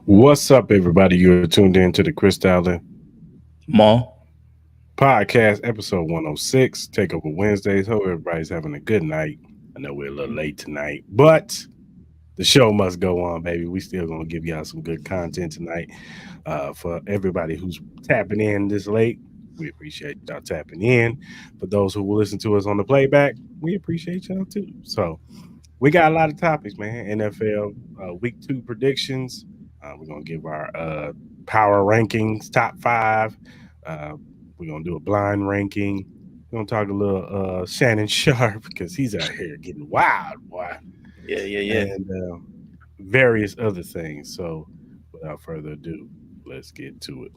What's up, everybody? You're tuned in to the Cris Maul. podcast, episode 106, Takeover Wednesdays. Hope everybody's having a good night. I know we're a little late tonight, but the show must go on, baby. We still gonna give y'all some good content tonight. For everybody who's tapping in this late, we appreciate y'all tapping in. For those who will listen to us on the playback, we appreciate y'all too. So we got a lot of topics, man. NFL week 2 predictions. We're gonna give our power rankings, top 5. Uh, we're gonna do a blind ranking. We're gonna talk a little Shannon Sharpe because he's out here getting wild, boy, Yeah. and various other things. So, without further ado, let's get to it.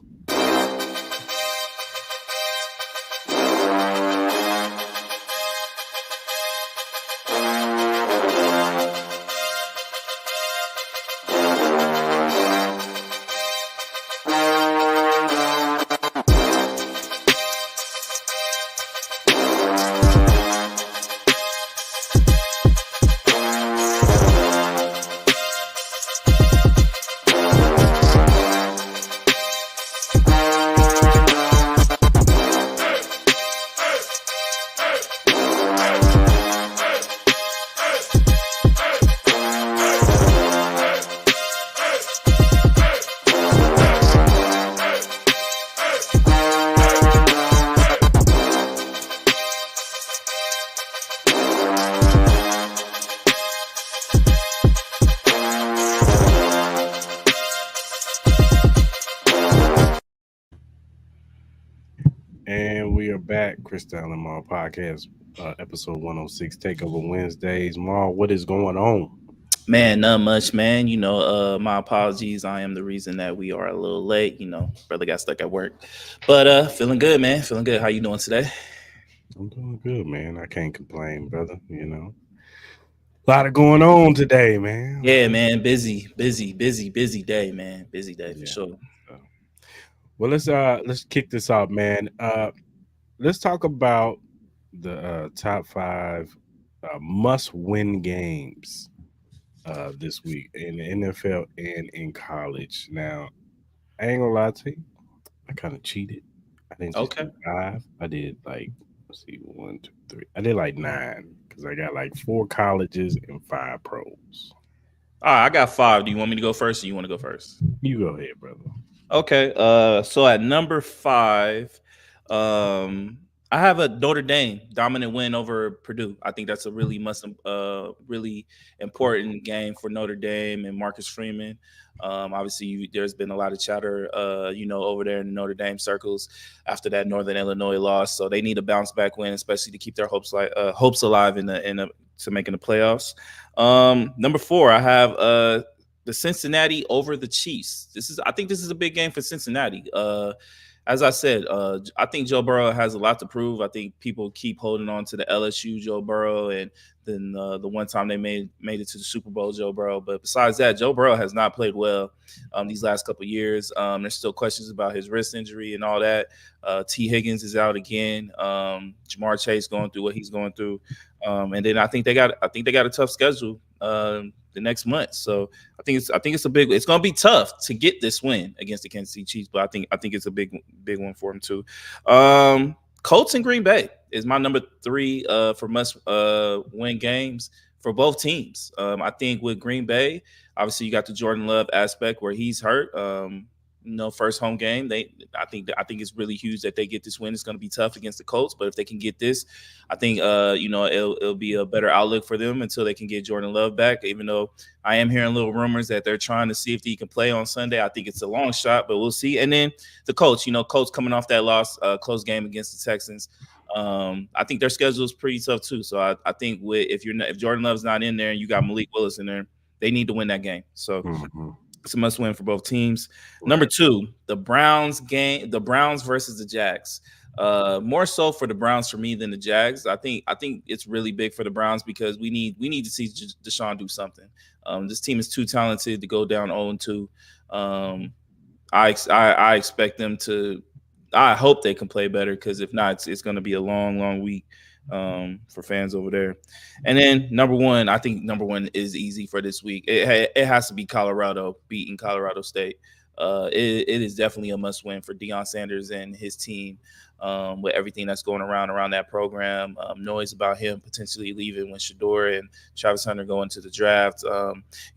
And we are back, Chris Allen Mall Podcast, episode 106, Takeover Wednesdays. Mall, what is going on? Man, not much, man. My apologies. I am the reason that we are a little late. Brother got stuck at work. But feeling good, man. Feeling good. How you doing today? I'm doing good, man. I can't complain, brother. A lot of going on today, man. Yeah, man. Busy day, man. Busy day for sure. Uh, well, let's kick this off, man. Let's talk about the top 5 must-win games this week in the NFL and in college. Now, I ain't gonna lie to you, I kind of cheated. I didn't just Okay. do 5. I did like, let's see, 1, 2, 3. I did like 9 because I got like 4 colleges and 5 pros. All right, I got 5. Do you want me to go first or you want to go first? You go ahead, brother. Okay. So at number 5, I have a Notre Dame dominant win over Purdue. I think that's a really important game for Notre Dame and Marcus Freeman. Obviously, there's been a lot of chatter, over there in the Notre Dame circles after that Northern Illinois loss. So they need a bounce back win, especially to keep their hopes alive to making the playoffs. Number 4, I have the Cincinnati over the Chiefs. I think this is a big game for Cincinnati. As I said, I think Joe Burrow has a lot to prove. I think people keep holding on to the LSU Joe Burrow, and then the one time they made it to the Super Bowl Joe Burrow. But besides that, Joe Burrow has not played well these last couple of years. There's still questions about his wrist injury and all that. T. Higgins is out again. Jamar Chase going through what he's going through, and then I think they got a tough schedule the next month. So I think it's it's going to be tough to get this win against the Kansas City Chiefs, but I think it's a big one for him too. Colts and Green Bay is my number 3 for must win games for both teams. I think with Green Bay, obviously you got the Jordan Love aspect where he's hurt. First home game. I think it's really huge that they get this win. It's going to be tough against the Colts, but if they can get this, I think it'll be a better outlook for them until they can get Jordan Love back. Even though I am hearing little rumors that they're trying to see if he can play on Sunday. I think it's a long shot, but we'll see. And then the Colts, Colts coming off that loss, close game against the Texans. I think their schedule is pretty tough too. So I think if Jordan Love's not in there and you got Malik Willis in there, they need to win that game. So. Mm-hmm. It's a must win for both teams. Right. Number 2, the Browns versus the Jags. More so for the Browns for me than the Jags. I think it's really big for the Browns because we need to see Deshaun do something. This team is too talented to go down 0-2. I expect them to. I hope they can play better because if not, it's going to be a long week for fans over there. And then number one, I think number one is easy for this week. It has to be Colorado beating Colorado State. It is definitely a must win for Deion Sanders and his team. With everything that's going around that program, noise about him potentially leaving when Shador and Travis Hunter go into the draft.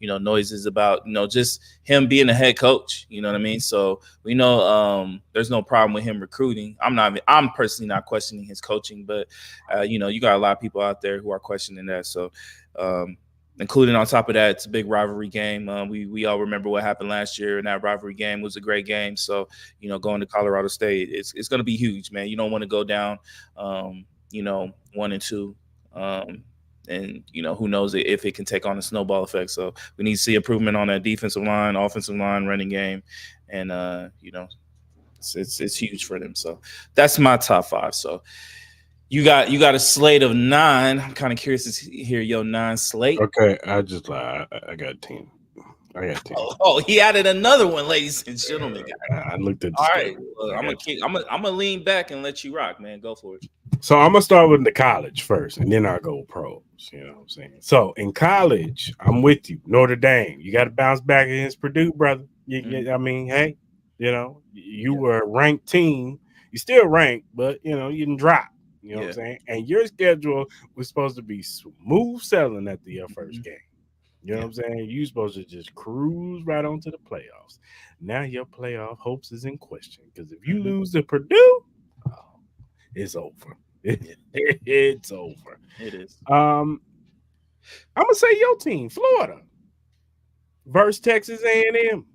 Noises about just him being a head coach. You know what I mean? So we know there's no problem with him recruiting. I'm personally not questioning his coaching, but you got a lot of people out there who are questioning that. So. Including on top of that, it's a big rivalry game. We all remember what happened last year, and that rivalry game was a great game. So, going to Colorado State, it's going to be huge, man. You don't want to go down, 1-2, and who knows if it can take on a snowball effect. So we need to see improvement on that defensive line, offensive line, running game, and it's huge for them. So that's my top 5. So. You got a slate of 9. I'm kind of curious to hear your 9 slate. Okay, I just lied. I got 10. I got 10. Oh, he added another one, ladies and gentlemen. I looked at the all right. Well, I'm gonna lean back and let you rock, man. Go for it. So I'm gonna start with the college first, and then I'll go pros. You know what I'm saying? So in college, I'm with you. Notre Dame, you got to bounce back against Purdue, brother. I mean, hey, you were a ranked team. You still ranked, but you didn't drop. You know what I'm saying? And your schedule was supposed to be smooth sailing after your first game. You know what I'm saying? You supposed to just cruise right on to the playoffs. Now your playoff hopes is in question because if you lose to Purdue, it's over. It's over. It is. I'm gonna say your team, Florida, versus Texas A&M.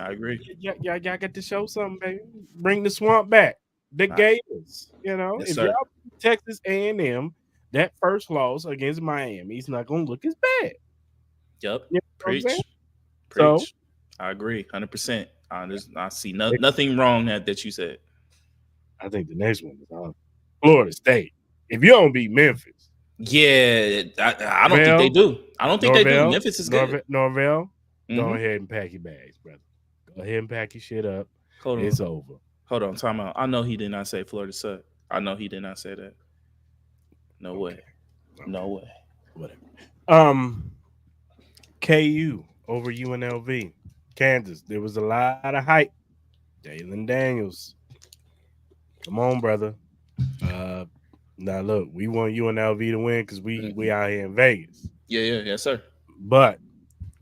I agree. Y'all got to show something, baby. Bring the swamp back. The Gators, yes, if sir. y'all Texas A&M, that first loss against Miami is not going to look as bad. Yep. Preach. So, I agree 100%. I see nothing wrong that you said. I think the next one is Florida State. If you don't beat Memphis. Yeah, I don't think they do. I don't think they do. Memphis is good. Norvell, go ahead and pack your bags, brother. Go ahead and pack your shit up. It's over. Hold on, time out. I know he did not say Florida suck. I know he did not say that. No way. No way. Whatever. KU over UNLV. Kansas. There was a lot of hype. Jalen Daniels. Come on, brother. Now look, we want UNLV to win because we out here in Vegas. Yes, sir. But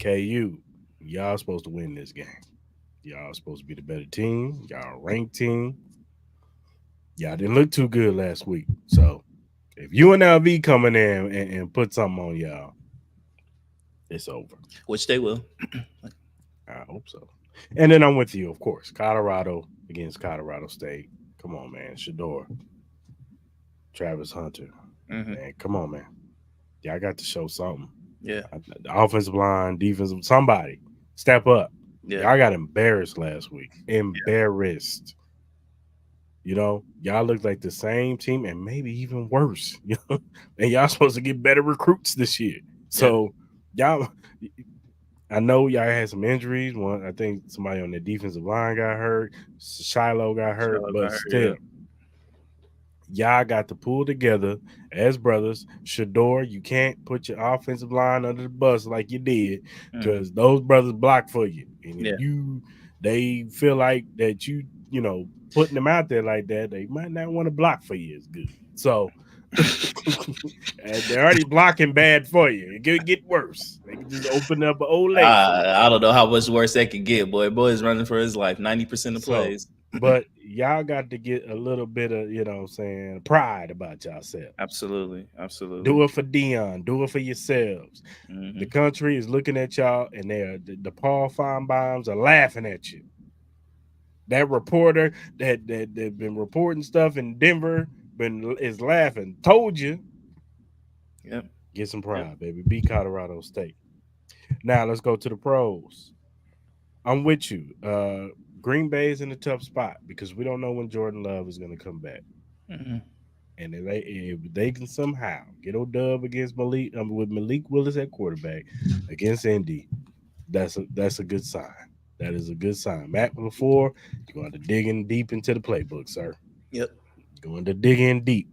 KU, y'all supposed to win this game. Y'all supposed to be the better team. Y'all ranked team. Y'all didn't look too good last week. So if UNLV coming in and put something on y'all, it's over. Which they will. I hope so. And then I'm with you, of course. Colorado against Colorado State. Come on, man. Shador. Travis Hunter. Man, come on, man. Y'all got to show something. Yeah. The offensive line, defensive, somebody step up. Yeah. Y'all got embarrassed last week. Embarrassed. Y'all look like the same team and maybe even worse. And y'all supposed to get better recruits this year. So y'all, I know y'all had some injuries. One, I think somebody on the defensive line got hurt. Shiloh got hurt, still. Y'all got to pull together as brothers. Shador, you can't put your offensive line under the bus like you did because those brothers block for you. And if they feel like that putting them out there like that, they might not want to block for you as good. So they're already blocking bad for you. It could get worse. They can just open up an old lady. I don't know how much worse that could get, boy. Boy's running for his life 90% of plays. But y'all got to get a little bit of, pride about yourself. Absolutely. Do it for Deion. Do it for yourselves. The country is looking at y'all, and the Paul Feinbaums are laughing at you. That reporter that been reporting stuff in Denver is laughing. Told you. Yep. Get some pride, baby. Beat Colorado State. Now let's go to the pros. I'm with you. Green Bay is in a tough spot because we don't know when Jordan Love is going to come back. And if they can somehow get a dub against with Malik Willis at quarterback against Indy, that's a good sign. That is a good sign. Matt LaFleur, you're going to dig in deep into the playbook, sir. Yep. Going to dig in deep.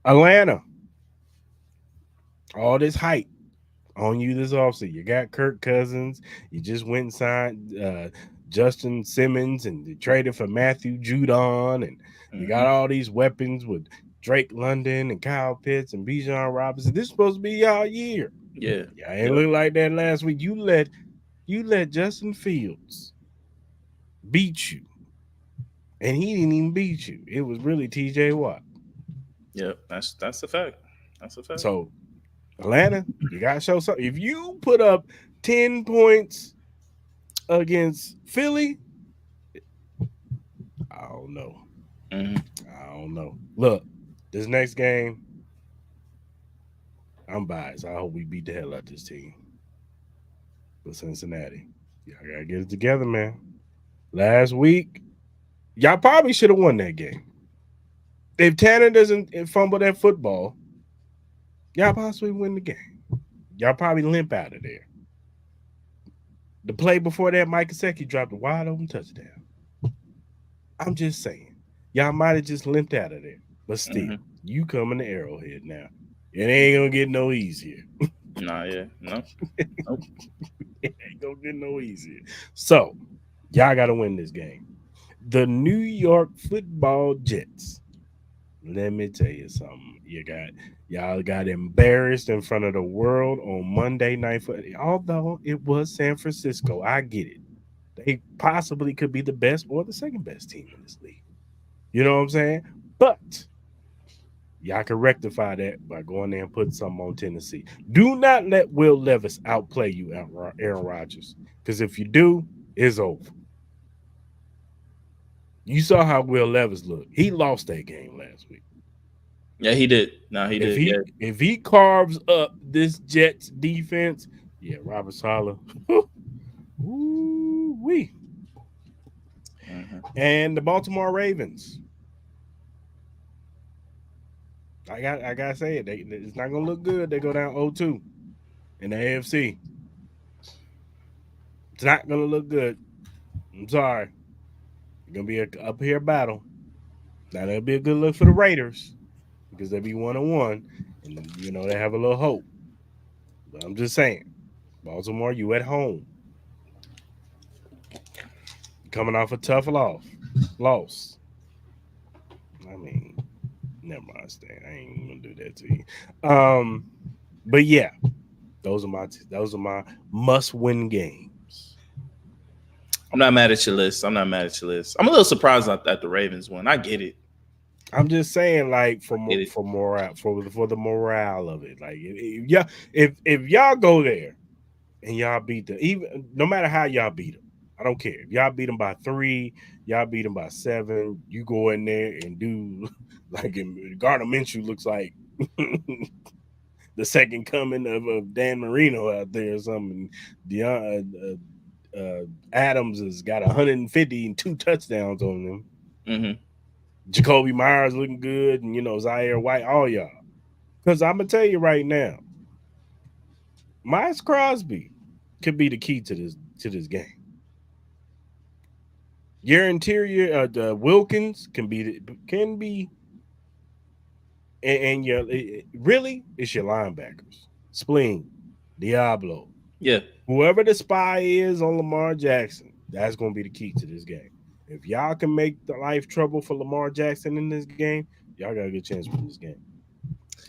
Atlanta, all this hype on you this offseason. You got Kirk Cousins. You just went and signed Justin Simmons and you traded for Matthew Judon. And you got Mm-hmm. all these weapons with Drake London and Kyle Pitts and Bijan Robinson. This is supposed to be y'all year. Yeah. Yeah, it Yep. looked like that last week. You let Justin Fields beat you. And he didn't even beat you. It was really TJ Watt. Yep. That's a fact. That's a fact. So Atlanta, you gotta show something. If you put up 10 points against Philly, I don't know. Mm-hmm. I don't know. Look, this next game, I'm biased. I hope we beat the hell out of this team. But Cincinnati, y'all gotta get it together, man. Last week, y'all probably should have won that game. If Tanner doesn't fumble that football, y'all possibly win the game. Y'all probably limp out of there. The play before that, Mike Gesicki dropped a wide open touchdown. I'm just saying, y'all might have just limped out of there. But still, Mm-hmm. you coming to Arrowhead now. It ain't gonna get no easier. Nah. Yeah. No. Nope. It ain't gonna get no easier. So, y'all gotta win this game. The New York Football Jets. Let me tell you something. Y'all got embarrassed in front of the world on Monday night. Although it was San Francisco, I get it. They possibly could be the best or the second best team in this league. You know what I'm saying? But y'all can rectify that by going there and putting something on Tennessee. Do not let Will Levis outplay you, Aaron Rodgers. Because if you do, it's over. You saw how Will Levis looked. He lost that game last week. Yeah, he did. No, he If did. Yeah. he carves up this Jets defense, yeah, Robert Sala. Ooh wee. Mm-hmm. And the Baltimore Ravens. I gotta say it. It's not gonna look good. They go down 0-2 in the AFC. It's not gonna look good. I'm sorry. It's gonna be a up here battle. Now that'll be a good look for the Raiders because they'll be 1-1, and they have a little hope. But I'm just saying, Baltimore, you at home, coming off a tough loss. I mean, never mind, Stan. I ain't gonna do that to you. But yeah, those are my must-win games. I'm not mad at your list. I'm not mad at your list. I'm a little surprised at the Ravens one. I get it. I'm just saying, like I get it. for morale, for the morale of it. Like, if y'all go there and y'all beat them, even no matter how y'all beat them, I don't care. If y'all beat them by 3, y'all beat them by 7. You go in there and do like Gardner Minshew looks like the second coming of Dan Marino out there or something. Deion, Adams has got 150 and 2 touchdowns on him. Mm-hmm. Jacoby Myers looking good, and Zaire White, all y'all. Because I'm gonna tell you right now, Miles Crosby could be the key to this game. Your interior, the Wilkins can be, and really it's your linebackers, Spling, Diablo, Yeah. whoever the spy is on Lamar Jackson. That's gonna be the key to this game. If y'all can make the life trouble for Lamar Jackson in this game, y'all got a good chance to win this game.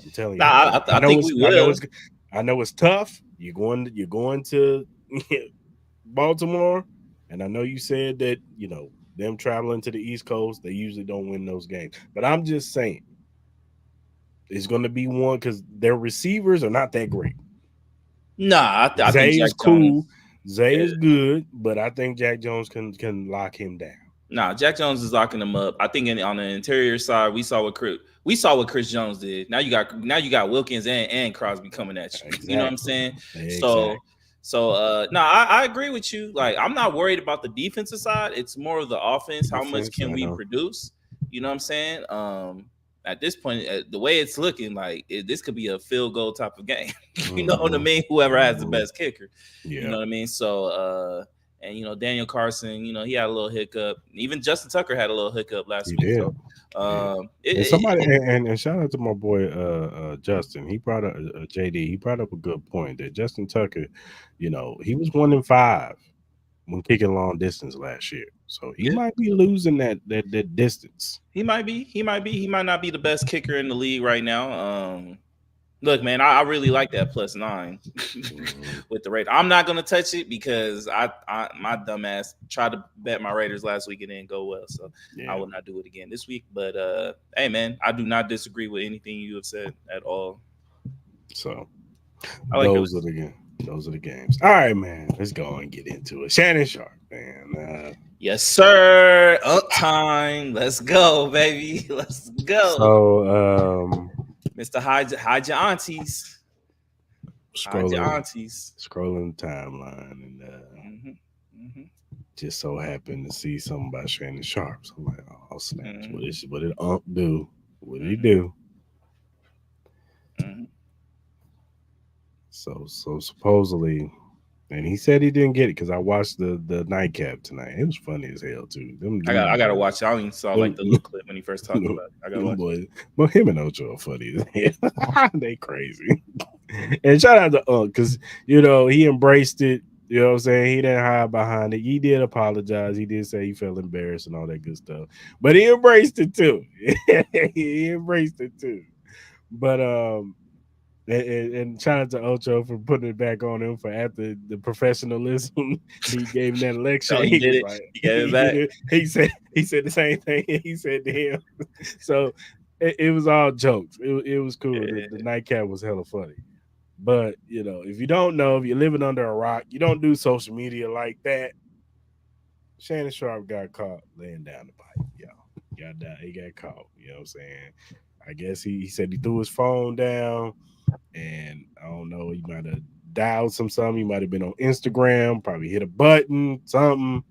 I'm telling Nah, y'all. I I know think it's we I know will. it's I know it's tough. You're going to Baltimore, and I know you said that them traveling to the East Coast, they usually don't win those games. But I'm just saying it's going to be one because their receivers are not that great. Nah, I think Zay is Jack cool, Jones. Zay Yeah. is good, but I think Jack Jones can lock him down. Nah, Jack Jones is locking them up. I think on the interior side, we saw what Chris Jones did. Now you got Wilkins and Crosby coming at you. You know what I'm Exactly. saying? Exactly. So no, I agree with you. Like, I'm not worried about the defensive side. It's more of the offense. How much Defense, can I we know. produce? You know what I'm saying? At this point, the way it's looking, like this could be a field goal type of game. You know what I Mm-hmm. mean? Whoever has the Mm-hmm. best kicker. You Yeah. know what I mean? So And Daniel Carson, he had a little hiccup. Even Justin Tucker had a little hiccup last He week. did. So, Yeah. it, And it, somebody it- and shout out to my boy Justin. He brought up JD. He brought up a good point that Justin Tucker, he was 1-5 when kicking long distance last year. So he yeah, might be losing that distance. he might be. He might be. He might not be the best kicker in the league right now. Look, man, I really like that +9 Mhm. with the Raiders. I'm not gonna touch it because my dumb ass tried to bet my Raiders last week and it didn't go well, so I Yeah. will not do it again this week. But hey, man, I do not disagree with anything you have said at all. So I like your those are the games. All right, man. Let's go and get into it. Shannon Sharpe, man. yes, sir. Up time. Let's go, baby. Let's go, So Mister Hide your aunties. Hide your scrolling aunties. scrolling the timeline and hmm hmm just so happened to see something about Shannon Sharpe. So I'm like, oh snaps! hmm What did Unc do? What did he hmm do? hmm So supposedly, and he said he didn't get it because I watched the nightcap tonight. It was funny as hell too. I Them gotta boys, watch it. I only saw like them, the little clip when he first talked about it. I gotta them watch boys. But him and Ocho are funny as hell. They crazy. And shout out to Unc because he embraced it. You know what I'm saying? He didn't hide behind it. He did apologize. He did say he felt embarrassed and all that good stuff. But he embraced it too. He embraced it too. But and shout out to Ocho for putting it back on him for after the professionalism he gave in that it. election. Oh, he He did was it. like, He gave it he back. did it. He said the same thing he said to him. So it was all jokes. It was cool. The Yeah. nightcap was hella funny. But if you don't know, if you're living under a rock, you don't do social media like that. Shannon Sharpe got caught laying down the pipe, y'all. He got caught. You know what I'm saying? I guess he said he threw his phone down, and I don't know. He might have dialed something. He might have been on Instagram, probably hit a button, something.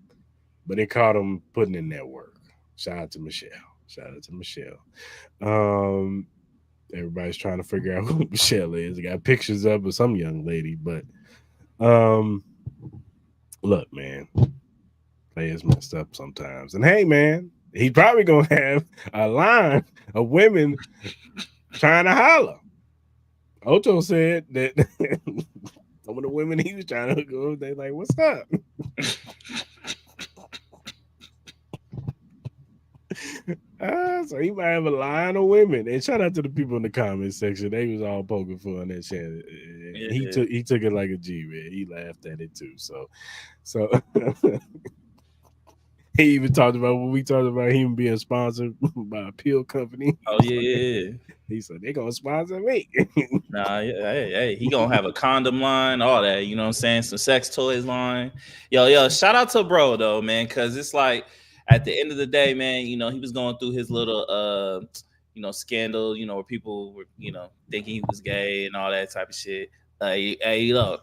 But it caught him putting in that work. Shout out to Michelle. Shout out to Michelle. Um, Everybody's trying to figure out who Michelle is. They got pictures of some young lady, but um, look, man, players messed up sometimes. And hey, man, he's probably gonna have a line of women trying to holler. Ocho said that some of the women he was trying to hook up, they like, "What's up?" So he might have a line of women. And shout out to the people in the comment section. They was all poking fun at Shannon. Yeah. He took it like a G, man. He laughed at it too. So he even talked about when we talked about him being sponsored by a pill company. Oh yeah. He said they gonna sponsor me. Nah, yeah, hey, he gonna have a condom line, all that. You know what I'm saying? Some sex toys line. Yo, shout out to bro though, man, because it's like at the end of the day, man, he was going through his little scandal, where people were, thinking he was gay and all that type of shit. Hey, look,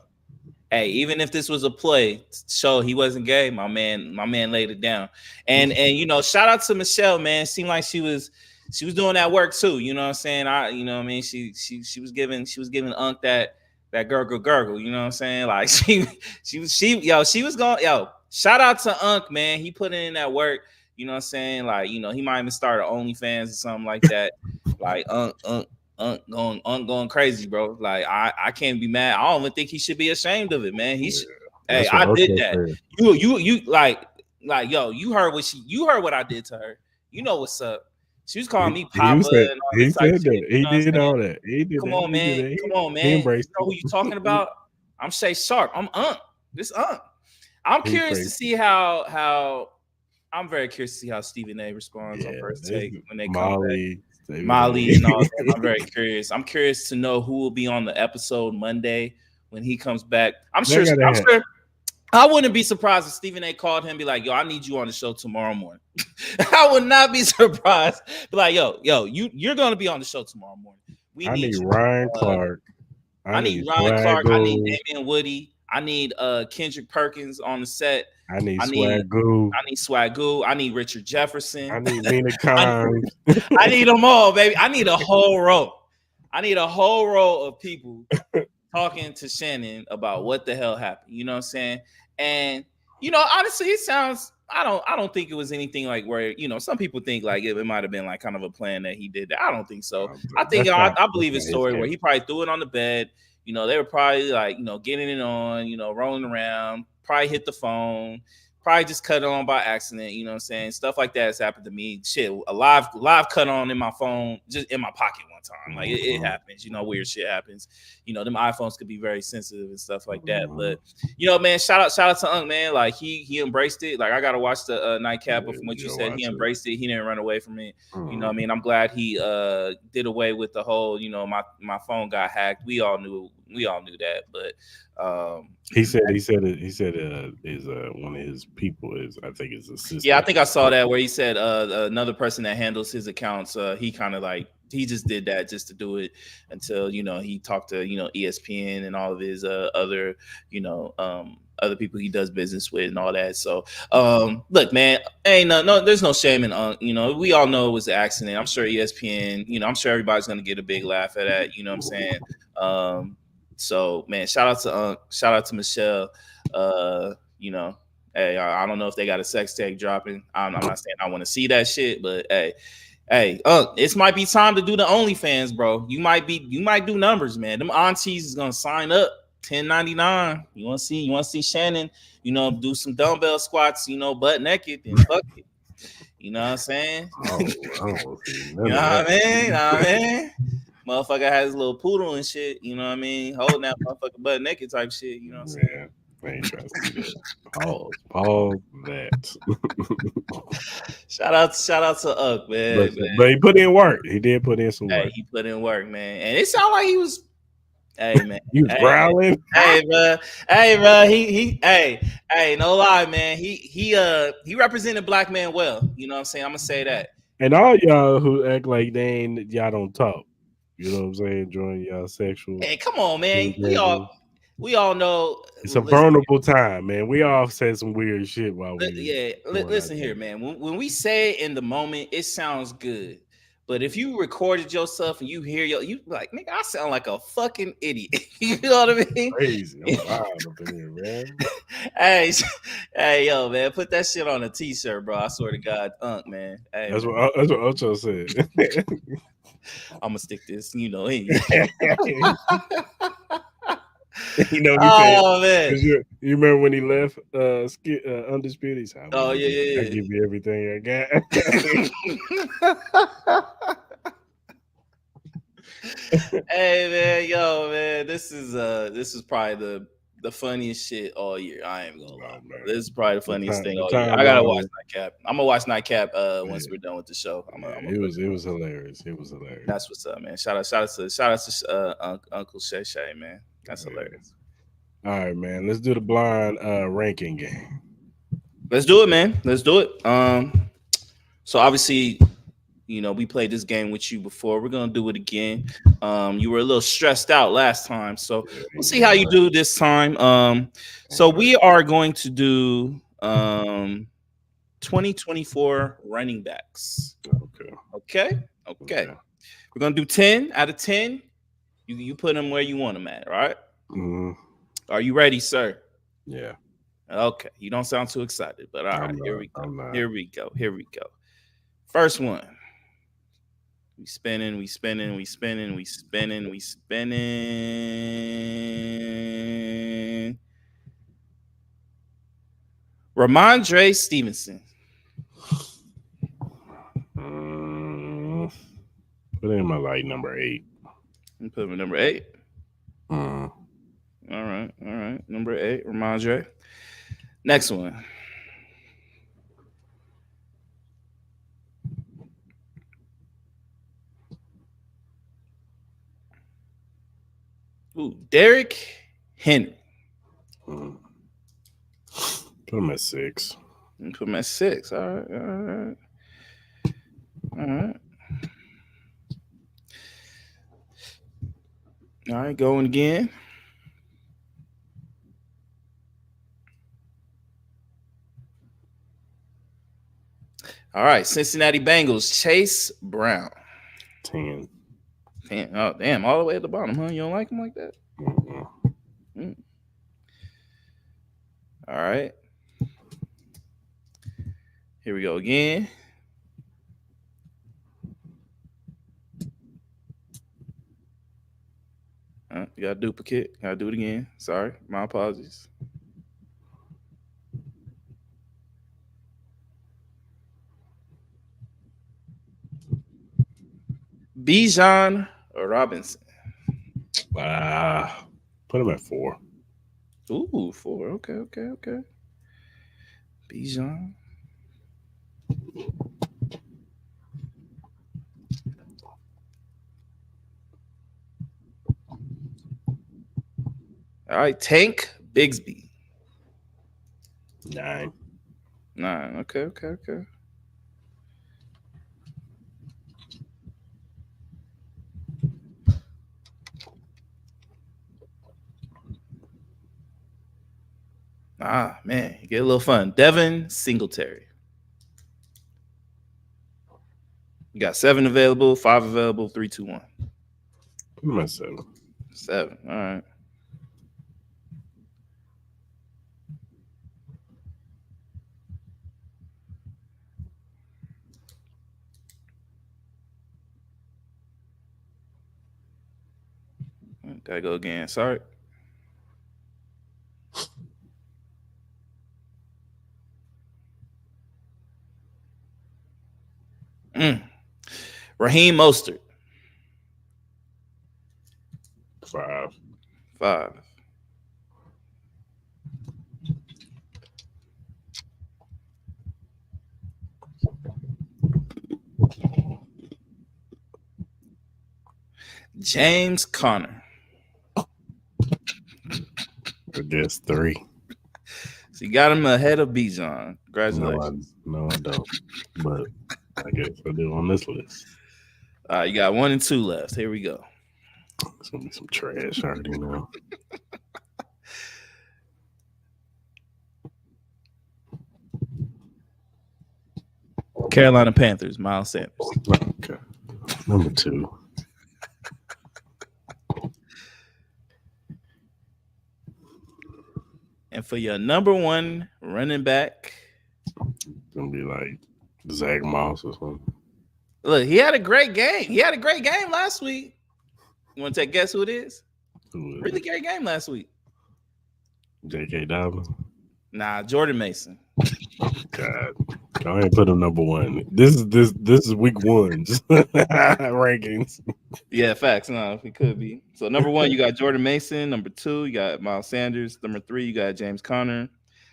hey, even if this was a play to show he wasn't gay, my man laid it down. And shout out to Michelle, man. Seemed like she was doing that work too. You know what I'm saying? What I mean, she was giving Unc that gurgle. You know what I'm saying? Like she was going, shout out to Unc, man. He put in that work. You know what I'm saying? Like, he might even start an OnlyFans or something like that. Like going crazy, bro. Like I can't be mad. I don't even think he should be ashamed of it, man. He should. Hey, That's what I did Ocho that. said. You like yo. You heard what I did to her. You know what's up. She was calling me Papa and all He this type of said shit. that. You He know what I'm did saying? all that. He did Come that. on, He did man. that. Come on, He man. You embraced know who you talking about? I'm Shay Sharp. I'm Unc. This Unc. I'm He curious to embraced see how. I'm very curious to see how Stephen A. responds on Yeah, First this Take when they come back. Molly, Molly and all that. I'm very curious. I'm curious to know who will be on the episode Monday when he comes back. I'm They sure. gotta I'm have- sure. I wouldn't be surprised if Stephen A. called him and be like, "Yo, I need you on the show tomorrow morning." I would not be surprised. Be like, "Yo, you're going to be on the show tomorrow morning. We I need need you." Ryan Clark. I need Ryan Clark. I need Damian Woody. I need Kendrick Perkins on the set. I need I need Swagoo. I need Swagoo. I need Richard Jefferson. I need Lena I, Khan. I need them all, baby. I need a whole row. I need a whole row of people talking to Shannon about what the hell happened. You know what I'm saying? And Honestly, it sounds. I don't think it was anything like where some people think like it might have been like kind of a plan that he did that. I don't think so. I think I believe his story where he probably threw it on the bed. They were probably like getting it on, rolling around. Probably hit the phone. Probably just cut it on by accident. You know what I'm saying? Stuff like that has happened to me. Shit, a live cut on in my phone, just in my pocket one time. Like it happens. Weird shit happens. Them iPhones could be very sensitive and stuff like that. But man, shout out to Unc, man. Like he embraced it. Like I gotta watch the nightcap, but from what you said, he embraced it. He didn't run away from it. I mean, I'm glad he did away with the whole, my phone got hacked. We all knew that, but he said is one of his people is, I think, his assistant. Yeah, I think I saw that where he said another person that handles his accounts, he kind of like he just did that just to do it until he talked to ESPN and all of his other other people he does business with and all that. So look, man, ain't no there's no shame in we all know it was an accident. I'm sure ESPN, I'm sure everybody's gonna get a big laugh at that. You know what I'm saying? So man, shout out to shout out to Michelle. Hey, I don't know if they got a sex tape dropping. I'm not saying I want to see that shit, but hey, this might be time to do the OnlyFans, bro. You might do numbers, man. Them aunties is gonna sign up. $10.99. You want to see Shannon, do some dumbbell squats, butt naked, and fuck it. You know what I'm saying? You know what I mean? Motherfucker has a little poodle and shit. You know what I mean? Holding that motherfucker butt naked type shit. You know what I'm saying? I ain't trying to see that. Pause that. Shout out to Uck, man. But he put in work. He did put in some work. Hey, he put in work, man. And it sounded like he was. Hey, man. He was growling. Hey, bro. Hey, no lie, man. He represented black man well. You know what I'm saying? I'm gonna say that. And all y'all who act like y'all don't talk. You know what I'm saying? During y'all sexual. Hey, come on, man. We all know it's a vulnerable time, man. We all said some weird shit while we. Listen here, man. When we say it in the moment, it sounds good. But if you recorded yourself and you hear you like, nigga, I sound like a fucking idiot. You know what I mean? Crazy. I'm wild up in here, man. hey, yo, man, put that shit on a t-shirt, bro. I swear to God, man. Hey, that's what Ocho said. I'm gonna stick this, in. Man. You remember when he left Undisputed? He said, yeah. I give you everything I got. Hey man, this is probably the funniest shit all year. I ain't gonna lie, bro. This is probably the funniest thing all year. I gotta watch Nightcap. I'm gonna watch Nightcap once we're done with the show. It was hilarious. It was hilarious. That's what's up, man. Shout out to Uncle Shay Shay, man. That's hilarious. All right, man. Let's do the blind ranking game. Let's do it, man. Let's do it. So obviously, we played this game with you before. We're gonna do it again. You were a little stressed out last time, so we'll see how you do this time. So we are going to do 2024 running backs. Okay. We're gonna do 10 out of 10. You put them where you want them at, all right? Mm-hmm. Are you ready, sir? Yeah. Okay. You don't sound too excited, but all right. Here we go. Here we go. First one. We spinning. Ramondre Stevenson. Put him at like number 8. You put him at number 8. All right. Number 8, Ramondre. Next one. Ooh, Derrick Henry. Put him at 6. Put him at 6. All right. All right, going again. All right, Cincinnati Bengals, Chase Brown. 10. Oh, damn, all the way at the bottom, huh? You don't like him like that? Mm-hmm. All right. Here we go again. You got a duplicate. Gotta do it again. Sorry, my apologies. Bijan Robinson. Put him at 4. Ooh, 4. Okay. Bijan. All right, Tank Bigsby. 9. 9. Okay. Man, you get a little fun. Devin Singletary. You got 7 available, 5 available, 3, 2, 1. Put him at 7. 7. All right. Gotta go again. Sorry. Raheem Mostert. 5. 5. James Conner. I guess 3. So you got him ahead of Bijan. Congratulations. No, I don't. But I guess I do on this list. You got 1 and 2 left. Here we go. It's gonna be some trash. I already know. Carolina Panthers, Miles Sanders. Okay. Number 2. And for your number 1 running back, It's gonna be like Zach Moss or something. look, he had a great game. He had a great game last week. You want to take a guess who it is? Who is Really it? great game last week. J.K. Dobbins. Nah, Jordan Mason. God, go ahead and put him number 1. This is week 1's rankings. Yeah, facts. No, it could be. So number 1, you got Jordan Mason. Number 2, you got Miles Sanders. Number 3, you got James Conner.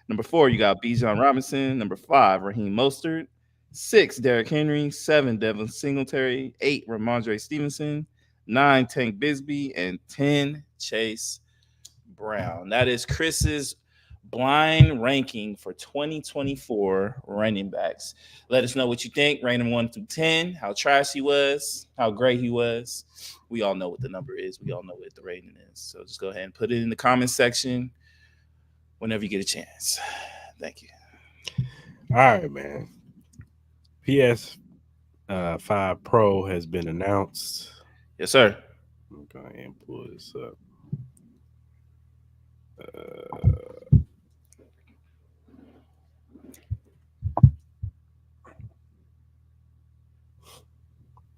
Number 4, you got Bijan Robinson. Number 5, Raheem Mostert. 6, Derrick Henry. 7, Devin Singletary. 8, Ramondre Stevenson. 9, Tank Bigsby. And 10, Chase Brown. That is Chris's blind ranking for 2024 running backs. Let us know what you think. Rate him 1 through 10. How trash he was. How great he was. We all know what the number is. We all know what the rating is. So just go ahead and put it in the comment section whenever you get a chance. Thank you. All right, man. PS5 Pro has been announced. Yes, sir. I'm going to go ahead and pull this up.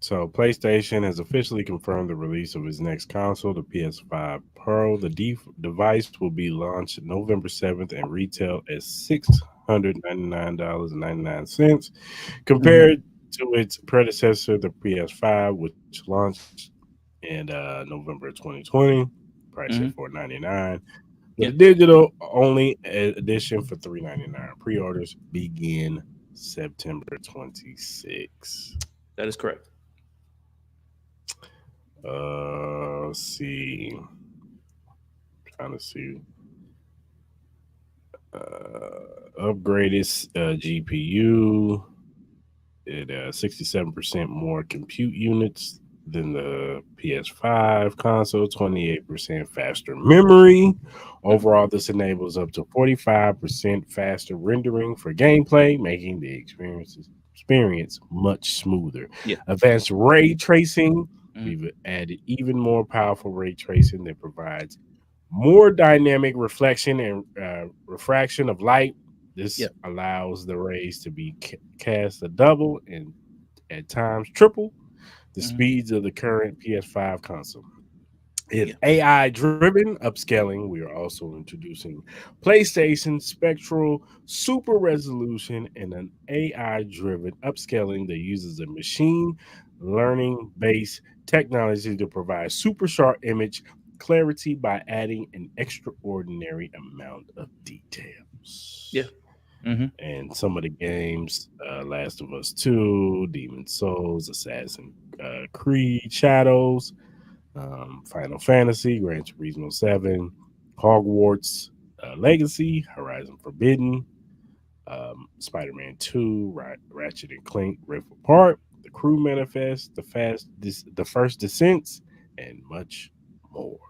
So PlayStation has officially confirmed the release of its next console, the PS5 Pro. The device will be launched November 7th and retail at $699.99 compared to its predecessor, the PS5, which launched in November 2020, priced at $499. The digital only edition for $399. Pre-orders begin September 26. That is correct. Let's see. Trying to see. Upgraded GPU. It 67% more compute units than the PS5 console, 28% faster memory. Overall, this enables up to 45% faster rendering for gameplay, making the experience much smoother. Yeah. Advanced ray tracing. We've added even more powerful ray tracing that provides more dynamic reflection and refraction of light, This Yeah. allows the rays to be cast a double and at times triple the Hmm. speeds of the current PS5 console. It's Yeah. AI driven upscaling. We are also introducing PlayStation Spectral Super Resolution and an AI driven upscaling that uses a machine learning based technology to provide super sharp image clarity by adding an extraordinary amount of Yeah. details. Hmm. And some of the games, Last of Us 2, Demon Souls, Assassin Creed Shadows, Final Fantasy, Gran Turismo 7, Hogwarts Legacy, Horizon Forbidden, Spider-Man 2, Ratchet and Clank Rift Apart, The Crew Manifest, The First Descents, and much more.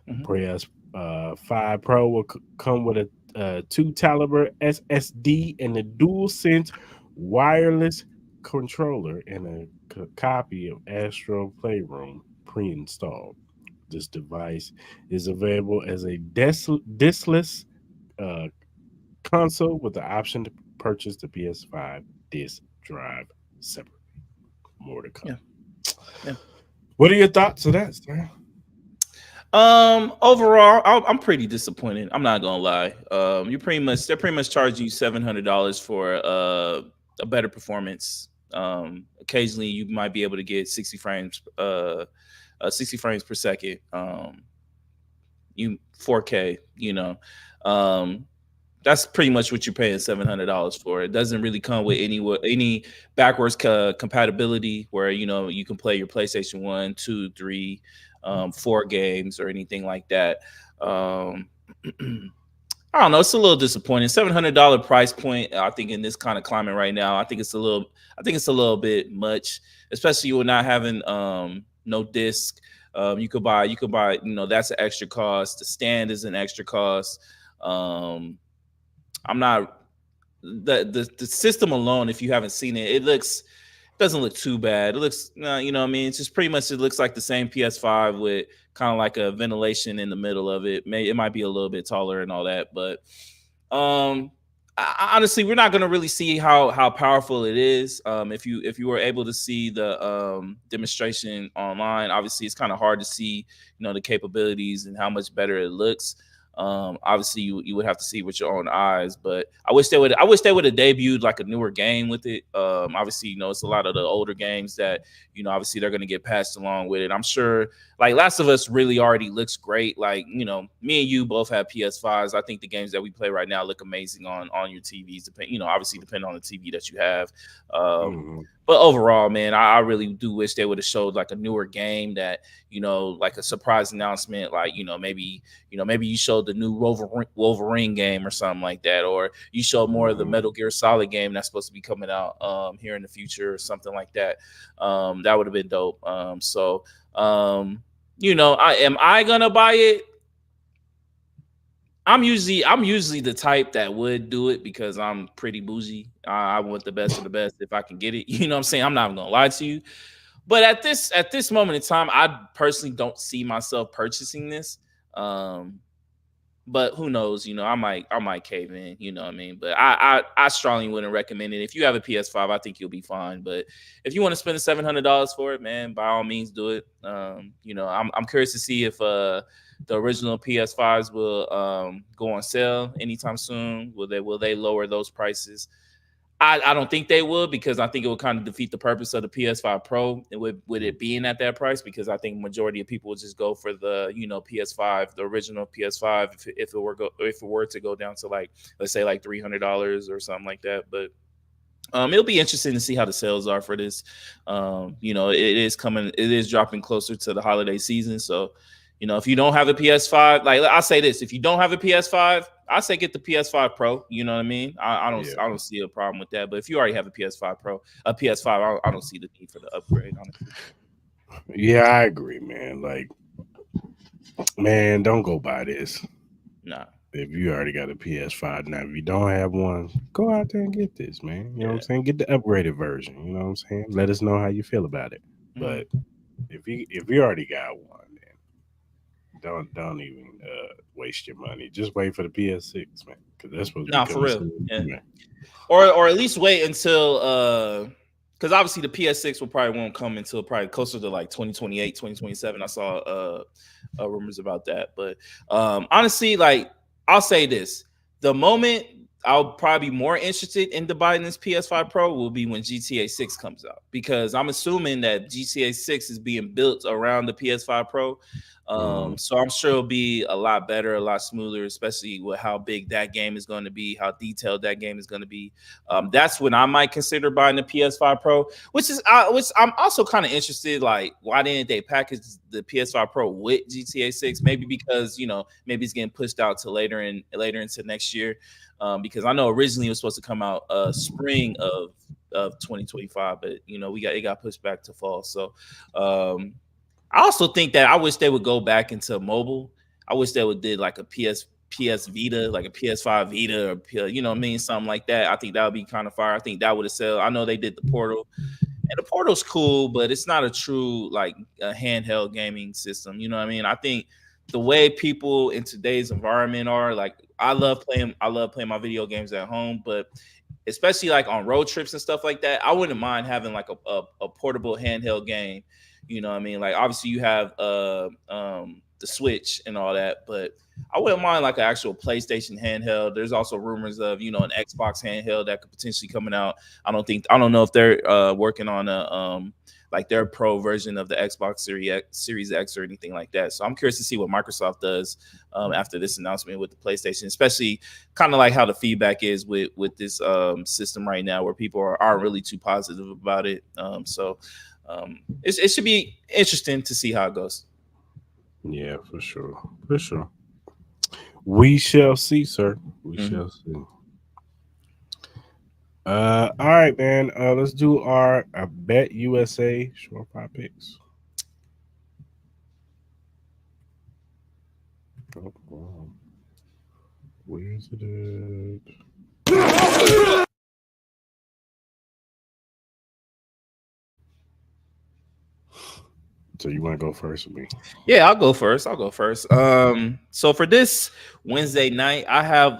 The Hmm. PS5 Pro will come with a 2 caliber SSD and a DualSense wireless controller and a copy of Astro Playroom pre-installed. This device is available as a diskless uh, console with the option to purchase the PS5 disc drive separately. More to come. Yeah. Yeah. What are your thoughts of that, sir? Overall, I'm pretty disappointed. I'm not gonna lie. They're pretty much charging you $700 for a better performance. Occasionally you might be able to get 60 frames per second. You 4K. Um, that's pretty much what you're paying $700 for. It doesn't really come with any backwards compatibility where you can play your PlayStation 1, 2, 3, 4 games or anything like that. Um, I don't know. It's a little disappointing. $700 price point. I think in this kind of climate right now, I think it's a little. I think it's a little bit much, especially with not having no disc. You could buy. You could buy. That's an extra cost. The stand is an extra cost. Um, I'm not the system alone. If you haven't seen it, doesn't look too bad. It looks, what I mean. It's just pretty much it looks like the same PS5 with kind of like a ventilation in the middle of it. It might be a little bit taller and all that, but um, honestly, we're not gonna really see how powerful it is. If you were able to see the demonstration online, obviously it's kind of hard to see the capabilities and how much better it looks. Obviously you would have to see with your own eyes, but I wish they would have debuted like a newer game with it. Obviously, it's a lot of the older games that obviously they're gonna get passed along with it. I'm sure like Last of Us really already looks great. Like, me and you both have PS5s. I think the games that we play right now look amazing on your TVs. Obviously depending on the TV that you have. Um, Mm-hmm. but overall, man, I really do wish they would have showed like a newer game that, like a surprise announcement, like, maybe you showed the new Wolverine game or something like that, or you showed more of the Mm-hmm. Metal Gear Solid game that's supposed to be coming out here in the future or something like that. That would have been dope. Um, I gonna buy it? I'm usually the type that would do it because I'm pretty bougie. I want the best of the best if I can get it. You know what I'm saying? I'm not gonna lie to you. But at this moment in time, I personally don't see myself purchasing this. Um, but who knows? I might cave in. You know what I mean? But I strongly wouldn't recommend it. If you have a PS5, I think you'll be fine. But if you want to spend the $700 for it, man, by all means do it. I'm curious to see if the original PS5s will go on sale anytime soon. Will they lower those prices? I don't think they will, because I think it will kind of defeat the purpose of the PS5 Pro with it being at that price, because I think majority of people will just go for the PS5, the original PS5, if it were to go down to like, let's say like $300 or something like that. But it'll be interesting to see how the sales are for this. It is dropping closer to the holiday season. So, if you don't have a PS5, like I'll say this, if you don't have a PS5, I say get the PS5 Pro. You know what I mean? I don't see a problem with that. But if you already have a PS5 Pro, a PS5, I don't see the need for the upgrade, honestly. Yeah, I agree, man. Like, man, don't go buy this. Nah. If you already got a PS5 now, if you don't have one, go out there and get this, man. You know what I'm Yeah. saying? Get the upgraded version. You know what I'm saying? Let us know how you feel about it. Mhm. But if you already got one, then don't even waste your money. Just wait for the PS6, man, because that's supposed to be Nah, for coming real. soon. Yeah. Man. Or at least wait until because obviously the PS6 will probably won't come until probably closer to like 2028, 2027. I saw rumors about that. But honestly, like I'll say this. The moment I'll probably be more interested in the Biden's PS5 Pro will be when GTA 6 comes out. Because I'm assuming that GTA 6 is being built around the PS5 Pro. So I'm sure it'll be a lot better, a lot smoother, especially with how big that game is going to be, how detailed that game is going to be. That's when I might consider buying the PS5 Pro, which I'm also kind of interested. Like, why didn't they package the PS5 Pro with GTA 6? Maybe because maybe it's getting pushed out to later into next year. Because I know originally it was supposed to come out spring of 2025, but it got pushed back to fall. So I also think that I wish they would go back into mobile. I wish they would did like a PS Vita, like a PS5 Vita, or you know what I mean, something like that. I think that would be kind of fire. I think that would have sold. I know they did the Portal, and the Portal's cool, but it's not a true like a handheld gaming system. You know what I mean? I think the way people in today's environment are like, I love playing my video games at home, but especially like on road trips and stuff like that, I wouldn't mind having like a portable handheld game. You know what I mean? Like obviously you have the Switch and all that, but I wouldn't mind like an actual PlayStation handheld. There's also rumors of an Xbox handheld that could potentially coming out. I don't know if they're working on a like their pro version of the Xbox Series X or anything like that. So I'm curious to see what Microsoft does after this announcement with the PlayStation, especially kind of like how the feedback is with this system right now, where people aren't really too positive about it. It should be interesting to see how it goes. Yeah, for sure, for sure. We shall see, sir. We Mhm. shall see. All right, man. Let's do our Bet USA short five picks. Oh, wow. Where's it at? So you want to go first with me? Yeah, I'll go first. So for this Wednesday night, I have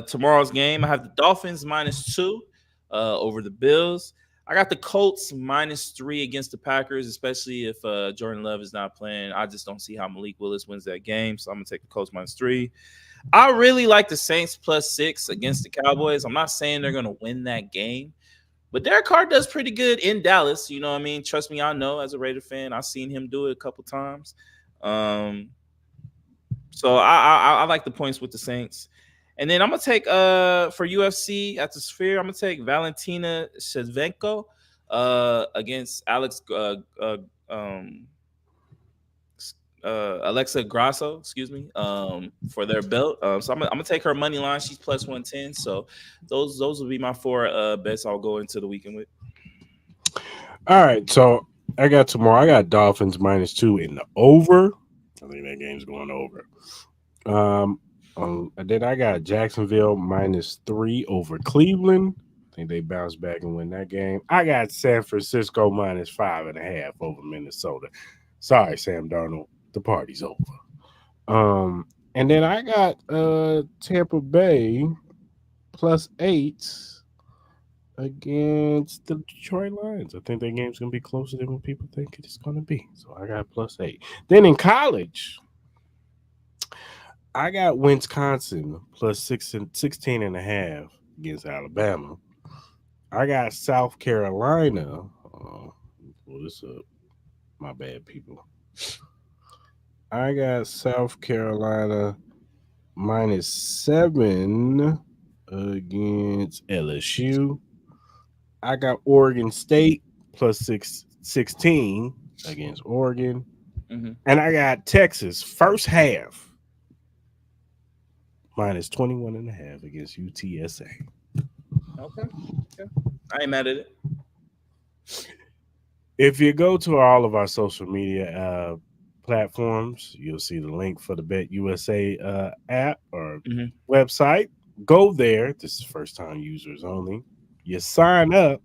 tomorrow's game. I have the Dolphins -2 over the Bills. I got the Colts -3 against the Packers, especially if Jordan Love is not playing. I just don't see how Malik Willis wins that game, so I'm gonna take the Colts -3. I really like the Saints +6 against the Cowboys. I'm not saying they're gonna win that game, but Derek Carr does pretty good in Dallas. You know what I mean? Trust me, I know as a Raider fan, I've seen him do it a couple times. Um, so I like the points with the Saints. And then I'm gonna take for UFC at the Sphere, I'm gonna take Valentina Shevchenko against um Alexa Grasso, excuse me, for their belt. So I'm gonna take her money line. She's +110. So those will be my four bets I'll go into the weekend with. All right, so I got tomorrow. I got Dolphins -2 in the over. I think that game's going over. And then I got Jacksonville -3 over Cleveland. I think they bounce back and win that game. I got San Francisco -5.5 over Minnesota. Sorry, Sam Darnold, the party's over. And then I got Tampa Bay +8 against the Detroit Lions. I think that game's gonna be closer than what people think it's gonna be. So I got +8. Then in college, I got Wisconsin +16.5 against Alabama. I got South Carolina. Pull this up. My bad, people. I got South Carolina -7 against LSU. I got Oregon State +16 against Oregon. Mm-hmm. And I got Texas first half -21.5 against UTSA. Okay. Okay. I ain't mad at it. If you go to all of our social media platforms, you'll see the link for the Bet USA app or Mm-hmm. website. Go there. This is first time users only. You sign up,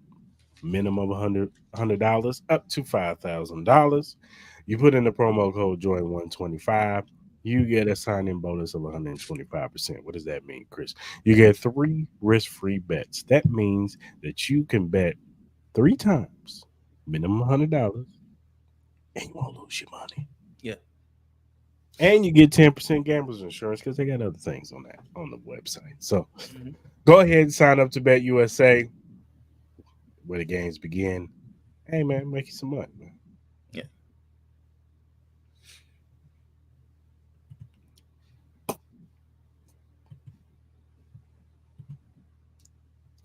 minimum $100 up to $5,000. You put in the promo code Join125. you get a sign-in bonus of 125%. What does that mean, Chris? You get 3 risk-free bets. That means that you can bet 3 times, minimum $100, and you won't lose your money. Yeah. And you get 10% gamblers insurance because they got other things on that on the website. So Mhm. go ahead and sign up to Bet USA where the games begin. Hey man, make you some money, man. Yeah.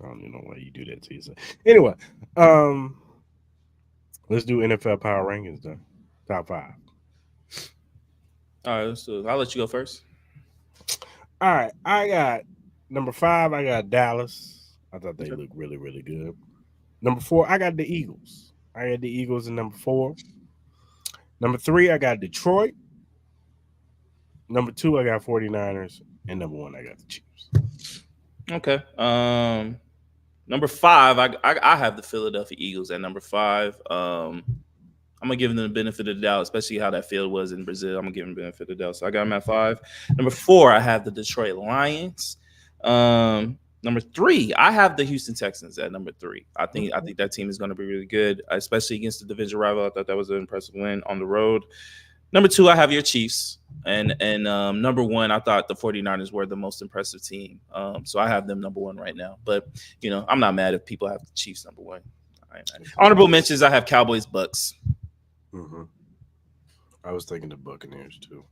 I don't even know why you do that to yourself. Anyway, um, let's do NFL power rankings then. Top 5. All right. So I'll let you go first. All right, I got number 5. I got Dallas. I thought they Okay. looked really, really good. Number 4, I got the Eagles. I had the Eagles in number 4. Number 3, I got Detroit. Number 2, I got 49ers. And number 1, I got the Chiefs. Okay. Number 5, I have the Philadelphia Eagles at number 5. I'm gonna give them the benefit of the doubt, especially how that field was in Brazil. I'm gonna give them the benefit of the doubt. So I got them at 5. Number 4, I have the Detroit Lions. Number 3, I have the Houston Texans at number 3. I think that team is gonna be really good, especially against the division rival. I thought that was an impressive win on the road. Number 2, I have your Chiefs. And number 1, I thought the 49ers were the most impressive team. So I have them number 1 right now. But I'm not mad if people have the Chiefs number 1. Honorable mentions, I have Cowboys, Bucks. Mm-hmm. I was thinking the Buccaneers too.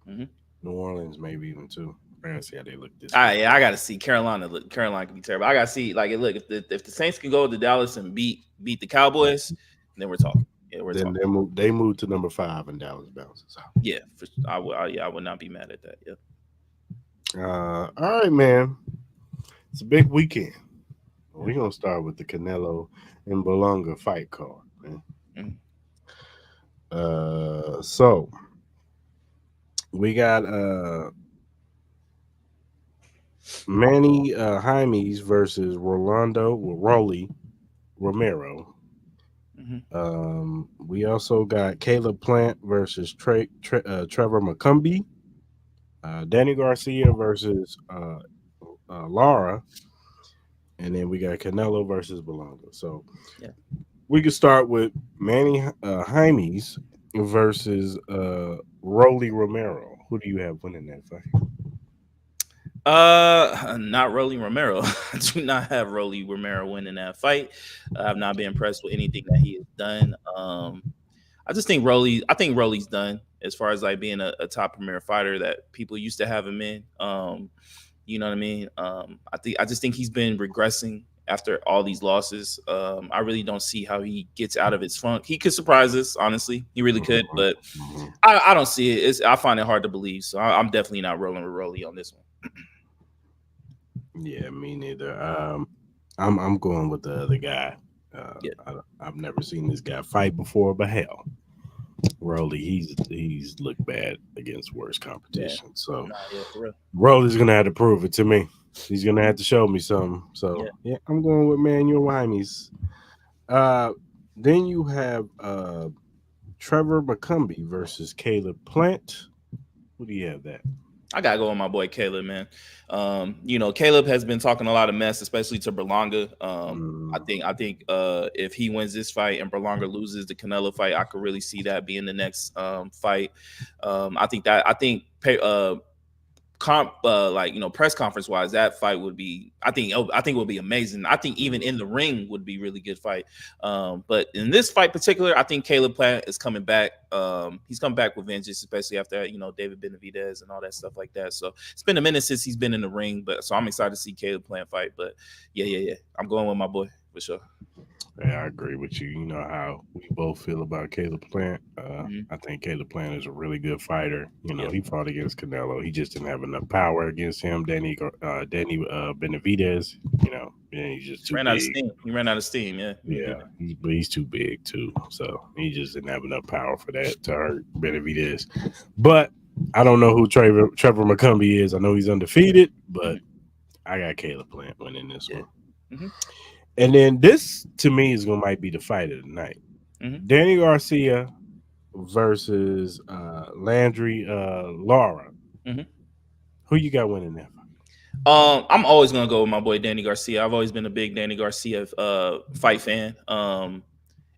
Mm-hmm. New Orleans maybe even too. I gotta see how they look this I gotta see Carolina. Look, Carolina can be terrible. I gotta see look if the Saints can go to Dallas and beat the Cowboys, then we're talking. Yeah, we're Then talking. they moved to number 5 and Dallas bounces out. Yeah, I would not be mad at that. Yeah. All right, man. It's a big weekend. We're gonna start with the Canelo and Bolonga fight card, man. Mhm. So we got Manny Jaimes versus Rolly Romero. Mhm. We also got Caleb Plant versus Trevor McCumbee. Danny Garcia versus Lara. And then we got Canelo versus Bolonga. So Yeah. we could start with Manny Jaimes versus Rolly Romero. Who do you have winning that fight? Not Rolly Romero. I do not have Rolly Romero winning that fight. I've not been impressed with anything that he has done. I think Rolly's done as far as like being a top premier fighter that people used to have him in. You know what I mean? I just think he's been regressing after all these losses. I really don't see how he gets out of his funk. He could surprise us, honestly. He really could, but I don't see it. I find it hard to believe. So I'm definitely not rolling with Rolly on this one. Yeah, me neither. I'm going with the other guy. Yeah. I've never seen this guy fight before, but hell, Rolly, he's looked bad against worse competition. So Nah, yeah, for real. Rolly's gonna have to prove it to me. He's gonna have to show me something. So Yeah. yeah, I'm going with Manuel Jaimes. Then you have Trevor McCumbee versus Caleb Plant. Who do you have that? I gotta go with my boy Caleb, man. Caleb has been talking a lot of mess, especially to Berlanga. I think if he wins this fight and Berlanga loses the Canelo fight, I could really see that being the next fight. I think press conference wise, that fight would be. I think it would be amazing. I think even in the ring would be really good fight. But in this fight particular, I think Caleb Plant is coming back. He's come back with vengeance, especially after David Benavidez and all that stuff like that. So it's been a minute since he's been in the ring, but so I'm excited to see Caleb Plant fight. But yeah, I'm going with my boy for sure. Yeah, I agree with you. You know how we both feel about Caleb Plant. I think Caleb Plant is a really good fighter. He fought against Canelo. He just didn't have enough power against him. Danny Benavidez, and he's just too Ran out of big. steam. He ran out of steam. Yeah. Yeah, he's too big too. So he just didn't have enough power for that to hurt Benavidez. But I don't know who Trevor McCumbee is. I know he's undefeated, but I got Caleb Plant winning this one. Mm-hmm. And then this, to me, might be the fight of the night. Mm-hmm. Danny Garcia versus Landry Laura. Mhm. Who you got winning that? I'm always gonna go with my boy Danny Garcia. I've always been a big Danny Garcia fight fan.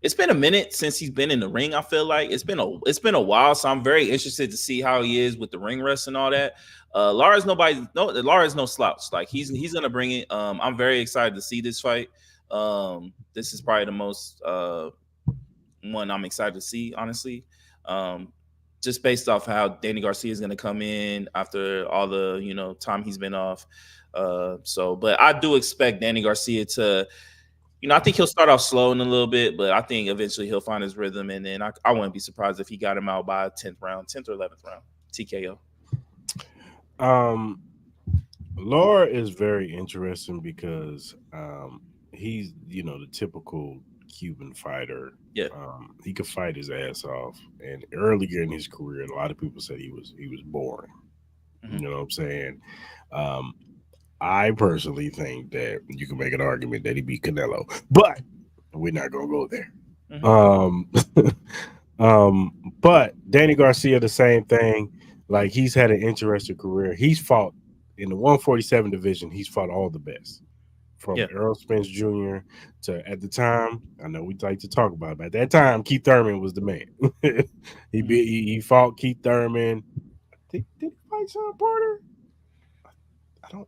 It's been a minute since he's been in the ring. I feel like it's been a while, so I'm very interested to see how he is with the ring rest and all that. Lara's no slouch. Like he's gonna bring it. I'm very excited to see this fight. This is probably the most one I'm excited to see, honestly. Um, just based off how Danny Garcia is going to come in after all the time he's been off. But I do expect Danny Garcia to, I think he'll start off slow in a little bit, but I think eventually he'll find his rhythm, and then I wouldn't be surprised if he got him out by 10th or 11th round TKO. Um, Laura is very interesting because he's the typical Cuban fighter. Yeah. He could fight his ass off, and earlier in his career, a lot of people said he was boring. Mm-hmm. You know what I'm saying? Um, I personally think that you can make an argument that he beat Canelo, but we're not gonna go there. Mm-hmm. Um, but Danny Garcia, the same thing. Like he's had an interesting career. He's fought in the 147 division. He's fought all the best, from Yeah. Errol Spence Jr. to at the time. I know we like to talk about it, but at that time, Keith Thurman was the man. He fought Keith Thurman. I think did he fight Sean Porter? I don't.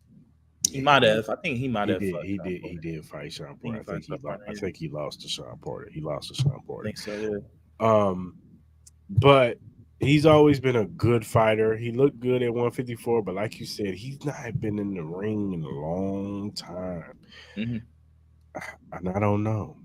He Yeah, might have. I think he might he have did. fought He Sean did. He Porter. did fight Sean I think Porter. he fought Sean Porter. I think he lost to Sean Porter. He lost to Sean I Porter. think so. Yeah. Um, but he's always been a good fighter. He looked good at 154, but like you said, he's not been in the ring in a long time. Mm-hmm. And I don't know.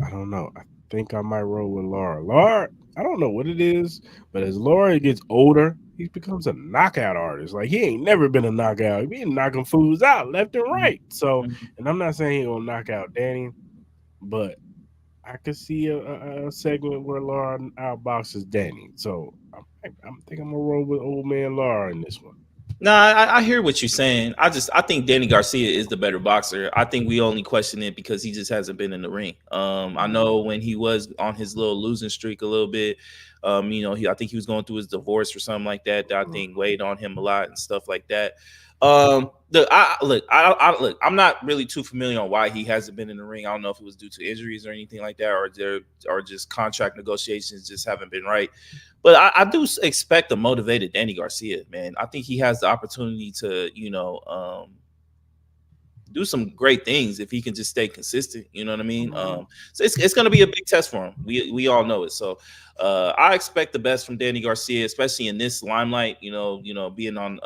I don't know. I think I might roll with Laura. Laura, I don't know what it is, but as Laura gets older, he becomes a knockout artist. Like he ain't never been a knockout. He been knocking fools out left and right. So, Mm-hmm. and I'm not saying he gonna knock out Danny, but I could see a segment where Laura outboxes Danny. So I'm think I'm gonna roll with old man Laura in this one. No, I hear what you're saying. I think Danny Garcia is the better boxer. I think we only question it because he just hasn't been in the ring. I know when he was on his little losing streak a little bit, I think he was going through his divorce or something like that. That I think weighed on him a lot and stuff like that. Look, I'm not really too familiar on why he hasn't been in the ring. I don't know if it was due to injuries or anything like that, or just contract negotiations just haven't been right. But I do expect a motivated Danny Garcia, man. I think he has the opportunity to, do some great things if he can just stay consistent. You know what I mean? So it's going to be a big test for him. We all know it. So I expect the best from Danny Garcia, especially in this limelight. Being on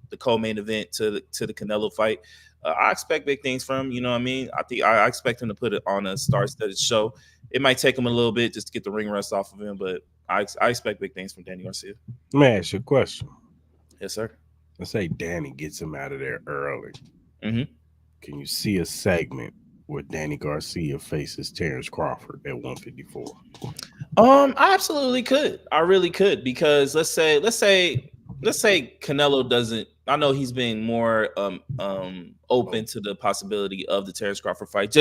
the co-main event to the Canelo fight. I expect big things from him. You know what I mean? I think I expect him to put it on a star-studded show. It might take him a little bit just to get the ring rust off of him, but I expect big things from Danny Garcia. Let me ask you a question. Yes, sir. Let's say Danny gets him out of there early. Mm-hmm. Can you see a segment where Danny Garcia faces Terrence Crawford at 154? I absolutely could. I really could because let's say Canelo doesn't. I know he's been more open to the possibility of the Terrence Crawford fight.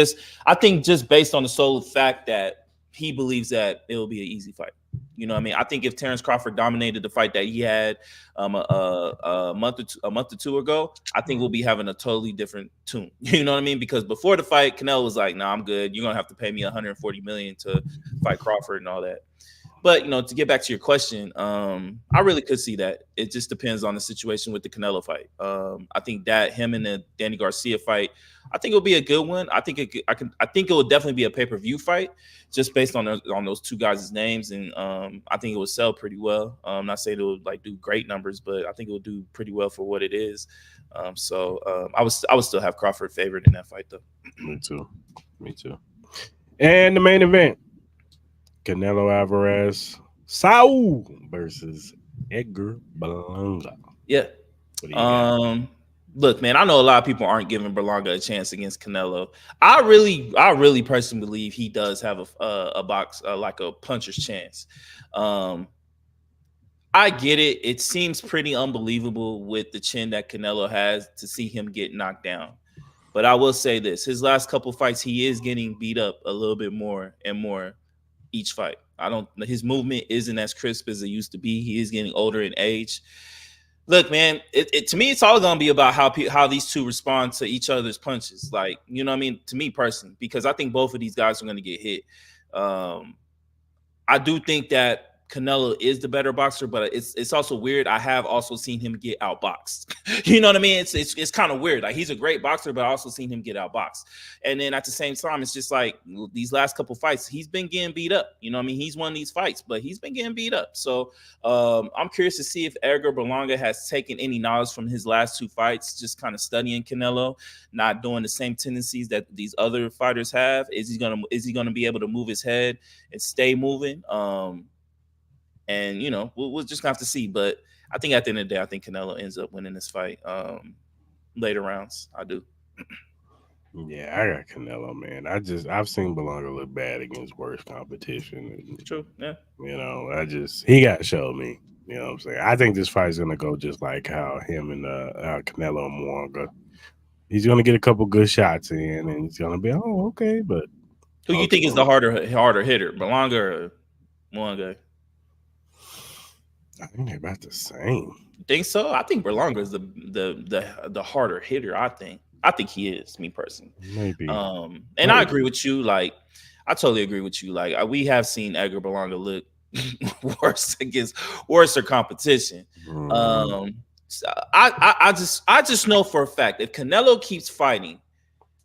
I think just based on the sole fact that he believes that it will be an easy fight. You know what I mean? I think if Terrence Crawford dominated the fight that he had a month or two ago, I think we'll be having a totally different tune. You know what I mean? Because before the fight, Canelo was like, "Nah, I'm good. You're gonna have to pay me 140 million to fight Crawford and all that." But to get back to your question, I really could see that. It just depends on the situation with the Canelo fight. I think that him and the Danny Garcia fight, I think it'll be a good one. I think I think it will definitely be a pay-per-view fight, just based on those two guys' names, and I think it will sell pretty well. I'm not saying it will do great numbers, but I think it will do pretty well for what it is. I would still have Crawford favored in that fight though. Me too. Me too. And the main event. Canelo Alvarez, Saul versus Edgar Berlanga. Yeah. What do you got? Look, man, I know a lot of people aren't giving Berlanga a chance against Canelo. I really personally believe he does have a box like a puncher's chance. I get it. It seems pretty unbelievable with the chin that Canelo has to see him get knocked down. But I will say this: his last couple fights, he is getting beat up a little bit more and more each fight. I don't. His movement isn't as crisp as it used to be. He is getting older in age. Look, man, to me, it's all gonna be about how these two respond to each other's punches. Like, you know what I mean? To me personally, because I think both of these guys are gonna get hit. Um, I do think that Canelo is the better boxer, but it's also weird. I have also seen him get outboxed. You know what I mean? It's kind of weird. Like, he's a great boxer, but I also seen him get outboxed. And then at the same time, it's just like these last couple fights, he's been getting beat up. You know what I mean? He's won these fights, but he's been getting beat up. So I'm curious to see if Edgar Berlanga has taken any knowledge from his last two fights, just kind of studying Canelo, not doing the same tendencies that these other fighters have. Is he gonna be able to move his head and stay moving? And you know, we'll just have to see. But I think at the end of the day, I think Canelo ends up winning this fight. Later rounds, I do. Yeah, I got Canelo, man. I've seen Belonga look bad against worse competition. And, True. Yeah. he got showed me. You know what I'm saying? I think this fight's gonna go just like how him and Canelo and Mwanga. He's gonna get a couple good shots in, and he's gonna be okay. But who you think is the harder hitter, Berlanga or Mwanga? I think they're about the same. You think so? I think Berlanga is the harder hitter. I think he is, me personally. Maybe. And I agree with you. Like, I totally agree with you. Like, we have seen Edgar Berlanga look worse against worser competition. So I just know for a fact if Canelo keeps fighting,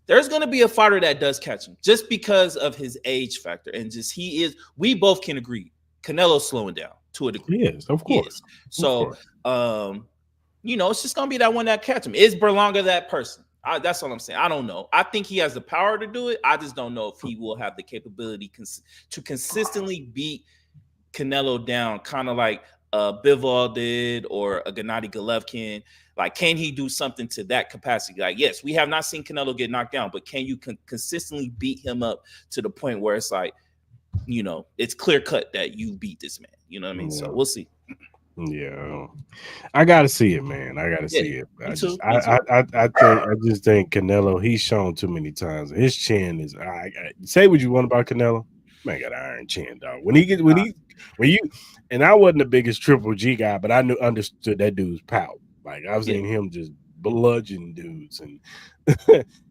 there's going to be a fighter that does catch him just because of his age factor. And just we both can agree, Canelo's slowing down to a degree. Yes, of course. So, you know, it's just going to be that one that catch him. Is Berlanga that person? That's what I'm saying. I don't know. I think he has the power to do it. I just don't know if he will have the capability to consistently beat Canelo down, kind of like Bivol did or a Gennady Golovkin. Like, can he do something to that capacity? Like, yes, we have not seen Canelo get knocked down, but can you consistently beat him up to the point where it's like, you know, it's clear cut that you beat this man. You know what I mean? Yeah. So we'll see. Yeah, I gotta see it, man. I gotta see it. I just think Canelo. He's shown too many times. His chin is. Say what you want about Canelo. Man, got an iron chin, dog. When you and I wasn't the biggest Triple G guy, but I understood that dude's power. Like, I've seen him just bludgeon dudes, and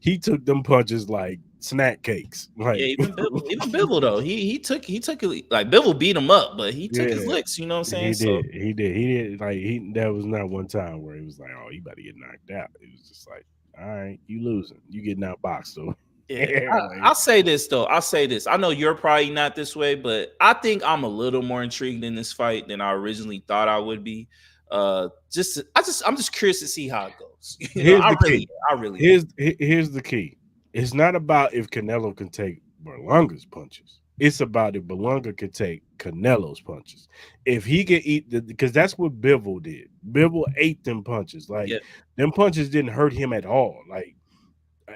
he took them punches like snack cakes. Like, even Bivol though, he took it, like, Bivol beat him up, but he took his licks. You know what I'm saying? He did. Like, there was not one time where he was like, "Oh, you about to get knocked out." It was just like, "All right, you losing, you getting outboxed." So. I'll say this though. I know you're probably not this way, but I think I'm a little more intrigued in this fight than I originally thought I would be. I'm just curious to see how it goes. Here's the key. It's not about if Canelo can take Berlanga's punches. It's about if Berlanga can take Canelo's punches. If he can eat because that's what Bivol did. Bivol ate them punches. Like, them punches didn't hurt him at all. Like,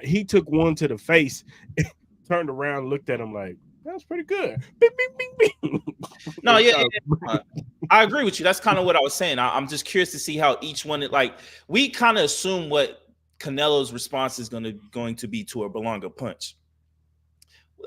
he took one to the face, turned around, looked at him like, that was pretty good. Bing, bing, bing, bing. No, yeah. I agree with you. That's kind of what I was saying. I'm just curious to see how each one, like, we kind of assume what Canelo's response is going to be to a Berlanga punch.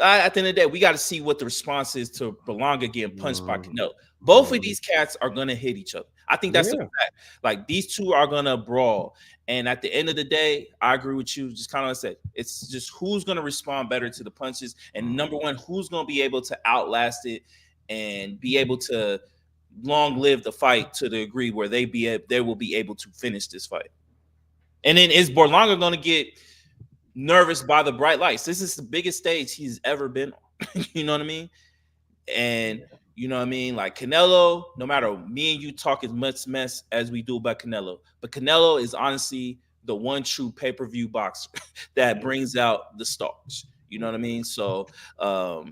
At the end of the day, we got to see what the response is to Berlanga getting punched by Canelo. Both of these cats are going to hit each other. I think that's a fact. Like, these two are going to brawl. And at the end of the day, I agree with you. Just kind of like I said, it's just who's going to respond better to the punches. And number one, who's going to be able to outlast it and be able to long live the fight to the degree where they will be able to finish this fight. And then, is Berlanga going to get nervous by the bright lights? This is the biggest stage he's ever been on. You know what I mean? And you know what I mean? Like, Canelo, no matter, me and you talk as much mess as we do about Canelo, but Canelo is honestly the one true pay-per-view boxer that brings out the stars. You know what I mean? So, I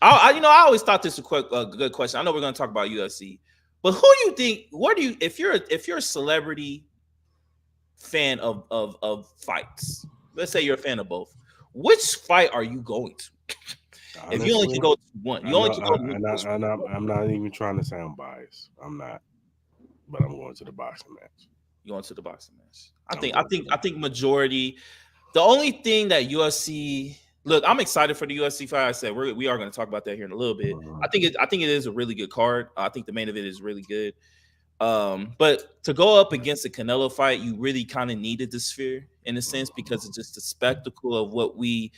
always thought this was a good question. I know we're going to talk about UFC, but who do you think? If you're a celebrity fan of fights, let's say you're a fan of both, which fight are you going to? Honestly, if you only can go to one, I'm not even trying to sound biased. I'm not, but I'm going to the boxing match. You going to the boxing match? I think majority. The only thing that UFC Look, I'm excited for the UFC fight. I said we are going to talk about that here in a little bit. I think it is a really good card. I think the main event is really good. But to go up against the Canelo fight, you really kind of needed the Sphere in a sense because it's just the spectacle of what we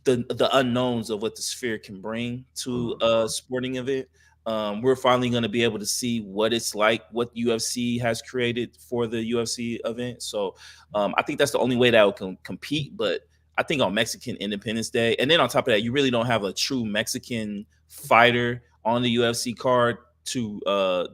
the unknowns of what the Sphere can bring to a sporting event. We're finally going to be able to see what it's like, what UFC has created for the UFC event. So I think that's the only way that can compete. But I think on Mexican Independence Day, and then on top of that, you really don't have a true Mexican fighter on the UFC card to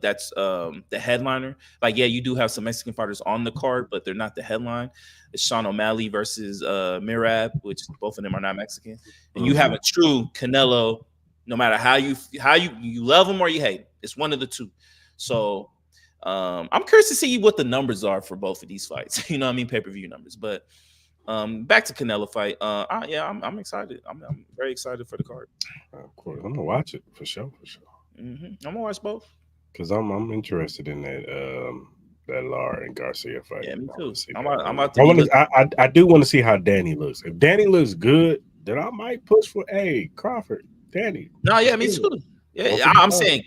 that's the headliner. Like, yeah, you do have some Mexican fighters on the card, but they're not the headline. It's Sean O'Malley versus Mirab, which both of them are not Mexican. And you have a true Canelo, no matter how you love him or you hate him. It's one of the two. So I'm curious to see what the numbers are for both of these fights. You know what I mean? Pay-per-view numbers. But back to Canelo fight. I'm excited. I'm very excited for the card. Of course, I'm gonna watch it for sure. I'm gonna watch both. Because I'm interested in that Lara and Garcia fight. Yeah, me too. I'm about to I do want to see how Danny looks. If Danny looks good, then I might push for Crawford. Danny. No, yeah, me too. Yeah, I'm saying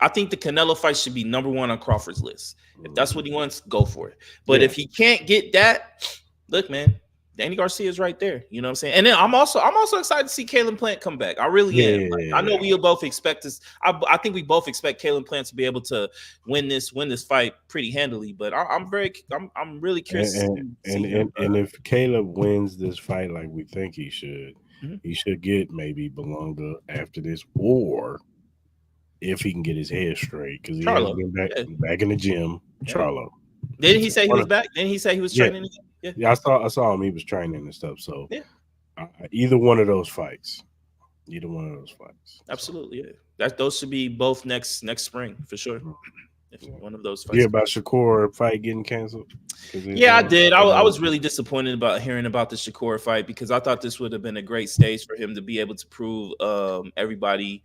I think the Canelo fight should be number one on Crawford's list. If that's what he wants, go for it. But if he can't get that, look, man, Danny Garcia is right there. You know what I'm saying? And then I'm also excited to see Caleb Plant come back. I really am. Like, I know we both expect this. I think we both expect Caleb Plant to be able to win this fight pretty handily. But I'm really curious. And if Caleb wins this fight like we think he should, he should get maybe Belonga after this, or if he can get his head straight, because he has been back in the gym. Charlo. Didn't he say he was back? Didn't he say he was training again? Yeah, I saw him. He was training and stuff. So either one of those fights. Absolutely, those should be both next spring for sure. If one of those fights. Yeah, about Shakur fight getting canceled. Yeah, I did. I was really disappointed about hearing about the Shakur fight because I thought this would have been a great stage for him to be able to prove everybody.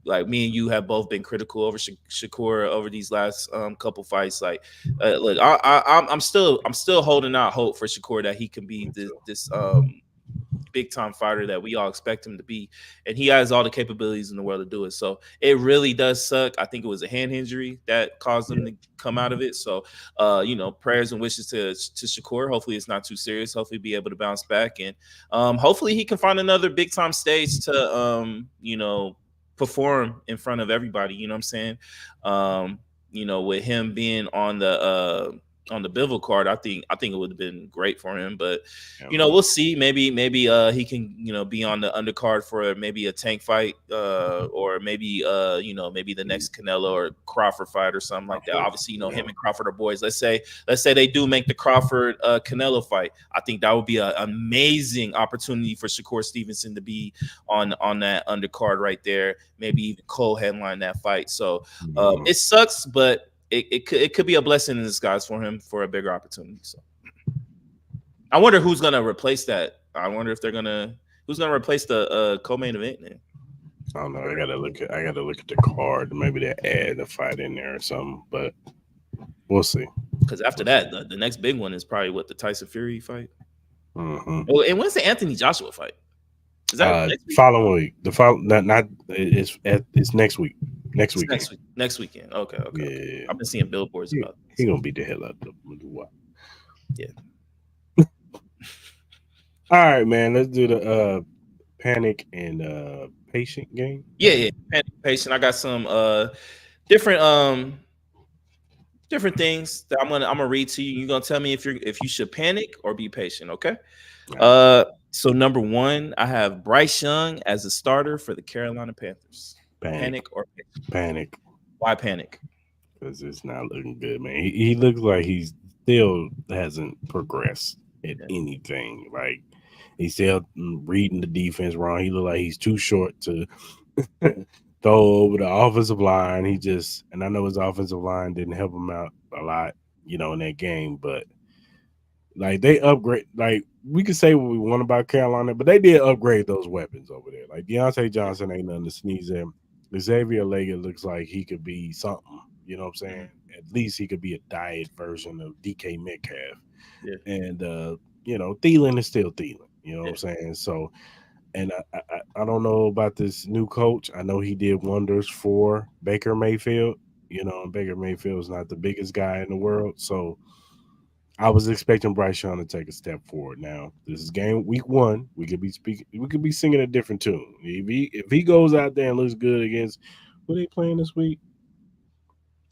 Like me and you have both been critical over Shakur over these last couple fights. Like, look, I'm still holding out hope for Shakur that he can be this big time fighter that we all expect him to be, and he has all the capabilities in the world to do it. So it really does suck. I think it was a hand injury that caused him to come out of it. So prayers and wishes to Shakur. Hopefully it's not too serious. Hopefully be able to bounce back, and hopefully he can find another big time stage to perform in front of everybody. You know what I'm saying? With him being on the Bivol card, I think it would have been great for him. But we'll see. Maybe he can be on the undercard for maybe a Tank fight, or maybe maybe the next Canelo or Crawford fight or something like that. Obviously, him and Crawford are boys. Let's say they do make the Crawford Canelo fight. I think that would be an amazing opportunity for Shakur Stevenson to be on that undercard right there. Maybe even co-headline that fight. So it sucks, but it could be a blessing in disguise for him for a bigger opportunity. So I wonder who's gonna replace that. I wonder if who's gonna replace the co-main event then. I don't know. I gotta look at the card. Maybe they add a fight in there or something, but we'll see. Because after that, the next big one is probably the Tyson Fury fight. Mm-hmm. Oh, and when's the Anthony Joshua fight? Is that next week? Following week? It's next week. Next weekend. Okay. Yeah. I've been seeing billboards about this. He gonna beat the hell out of him. Yeah. All right, man. Let's do the panic and patient game. Yeah. Panic, patient. I got some different things that I'm gonna read to you. You're gonna tell me if you should panic or be patient. Okay. So number 1, I have Bryce Young as a starter for the Carolina Panthers. Panic or patient? Panic. Why panic? Because it's not looking good, man. He looks like he still hasn't progressed at anything. Like, he's still reading the defense wrong. He look like he's too short to throw over the offensive line. And I know his offensive line didn't help him out a lot, in that game, but like, they upgrade. Like, we can say what we want about Carolina, but they did upgrade those weapons over there. Like, Deontay Johnson ain't nothing to sneeze at. Xavier Leggett looks like he could be something. You know what I'm saying? At least he could be a diet version of DK Metcalf. Yeah. And Thielen is still Thielen. You know what Yeah. I'm saying? So, and I don't know about this new coach. I know he did wonders for Baker Mayfield. You know, and Baker Mayfield is not the biggest guy in the world, so I was expecting Bryce Young to take a step forward. Now, this is game week one. We could be speaking. We could be singing a different tune. If he goes out there and looks good against who they playing this week?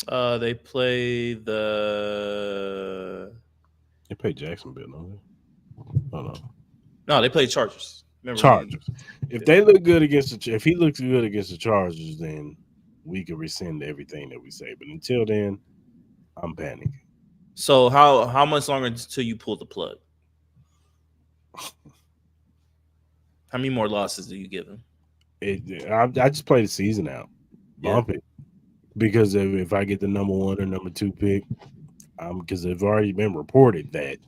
They play the They play Jacksonville, don't they? Oh no, no, they play Chargers. Remember we Chargers. If yeah. they look good against if he looks good against the Chargers, then we could rescind everything that we say. But until then, I'm panicking. So how much longer until you pull the plug? How many more losses do you give him? I just play the season out, Yeah. bump it, because if I get the number one or number two pick, because it's already been reported that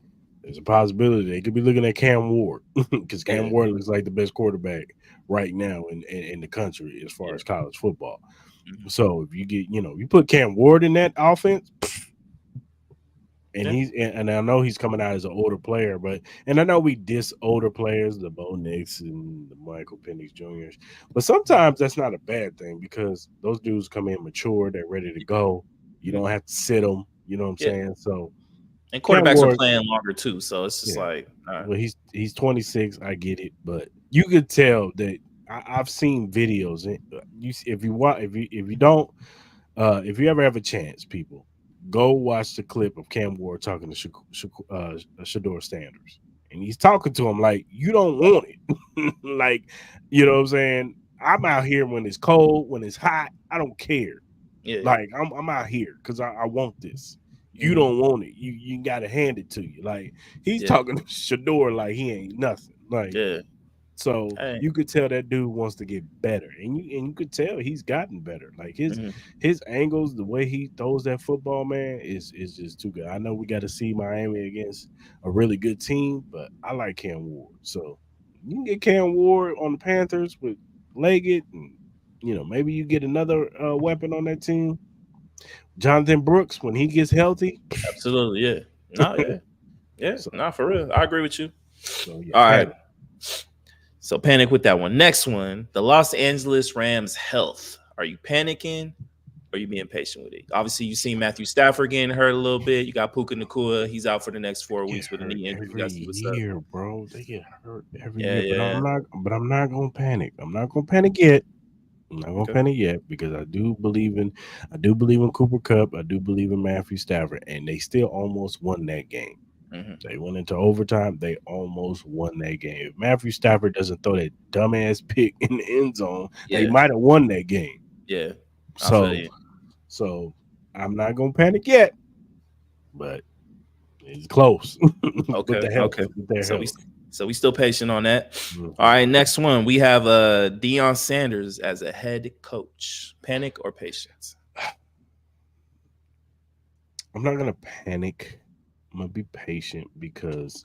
there's a possibility they could be looking at Cam Ward because Cam Yeah. Ward looks like the best quarterback right now in the country as far Yeah. as college football. Mhm. So if you get, you put Cam Ward in that offense, and Yeah. and I know he's coming out as an older player, and I know we diss older players, the Bo Nix and the Michael Penix Juniors, but sometimes that's not a bad thing because those dudes come in mature, they're ready to go. You don't Mhm. have to sit them. You know what I'm Yeah. saying? So And Cam quarterbacks are Ward, playing longer too, so it's just yeah. like, all right. Well, he's 26. I get it, but you could tell that I've seen videos. If you want, if you don't, if you ever have a chance, people go watch the clip of Cam Ward talking to Shador Sanders, and he's talking to him like you don't want it, like you know what I'm saying. I'm out here when it's cold, when it's hot. I don't care. Yeah. Like I'm out here because I want this. You Mhm. don't want it. You got to hand it to you. Like he's Yeah. talking to Shador like he ain't nothing. Like Yeah. so Hey. you could tell that dude wants to get better, and you could tell he's gotten better. Like Mhm. his angles, the way he throws that football, man, is just too good. I know we got to see Miami against a really good team, but I like Cam Ward. So you can get Cam Ward on the Panthers with Leggett, and maybe you get another weapon on that team. Jonathan Brooks when he gets healthy. Absolutely. Yeah. No, yeah. Yeah. So No, for real. I agree with you. yeah, All right. panic. So panic with that one. Next one, the Los Angeles Rams health. Are you panicking? Or are you being patient with it? Obviously, you've seen Matthew Stafford getting hurt a little bit. You got Puka Nakua. He's out for the next 4 Get weeks with a hurt knee injury. We got every to see what's up. year, bro. They get hurt every Yeah, year. But yeah. I'm not gonna panic. I'm not gonna panic yet. I'm not gonna Okay. panic yet because I do believe in Cooper Cup. I do believe in Matthew Stafford, and they still almost won that game. Mm-hmm. They went into overtime. They almost won that game. If Matthew Stafford doesn't throw that dumbass pick in the end zone, they Yeah, might have won that game. yeah. I feel So, you. so I'm not gonna panic yet, but it's close with Okay, the health. okay. With their So we health. so we still patient on that. All Mhm. right, next one. We have Deion Sanders as a head coach. Panic or patience? I'm not gonna panic. I'm gonna be patient because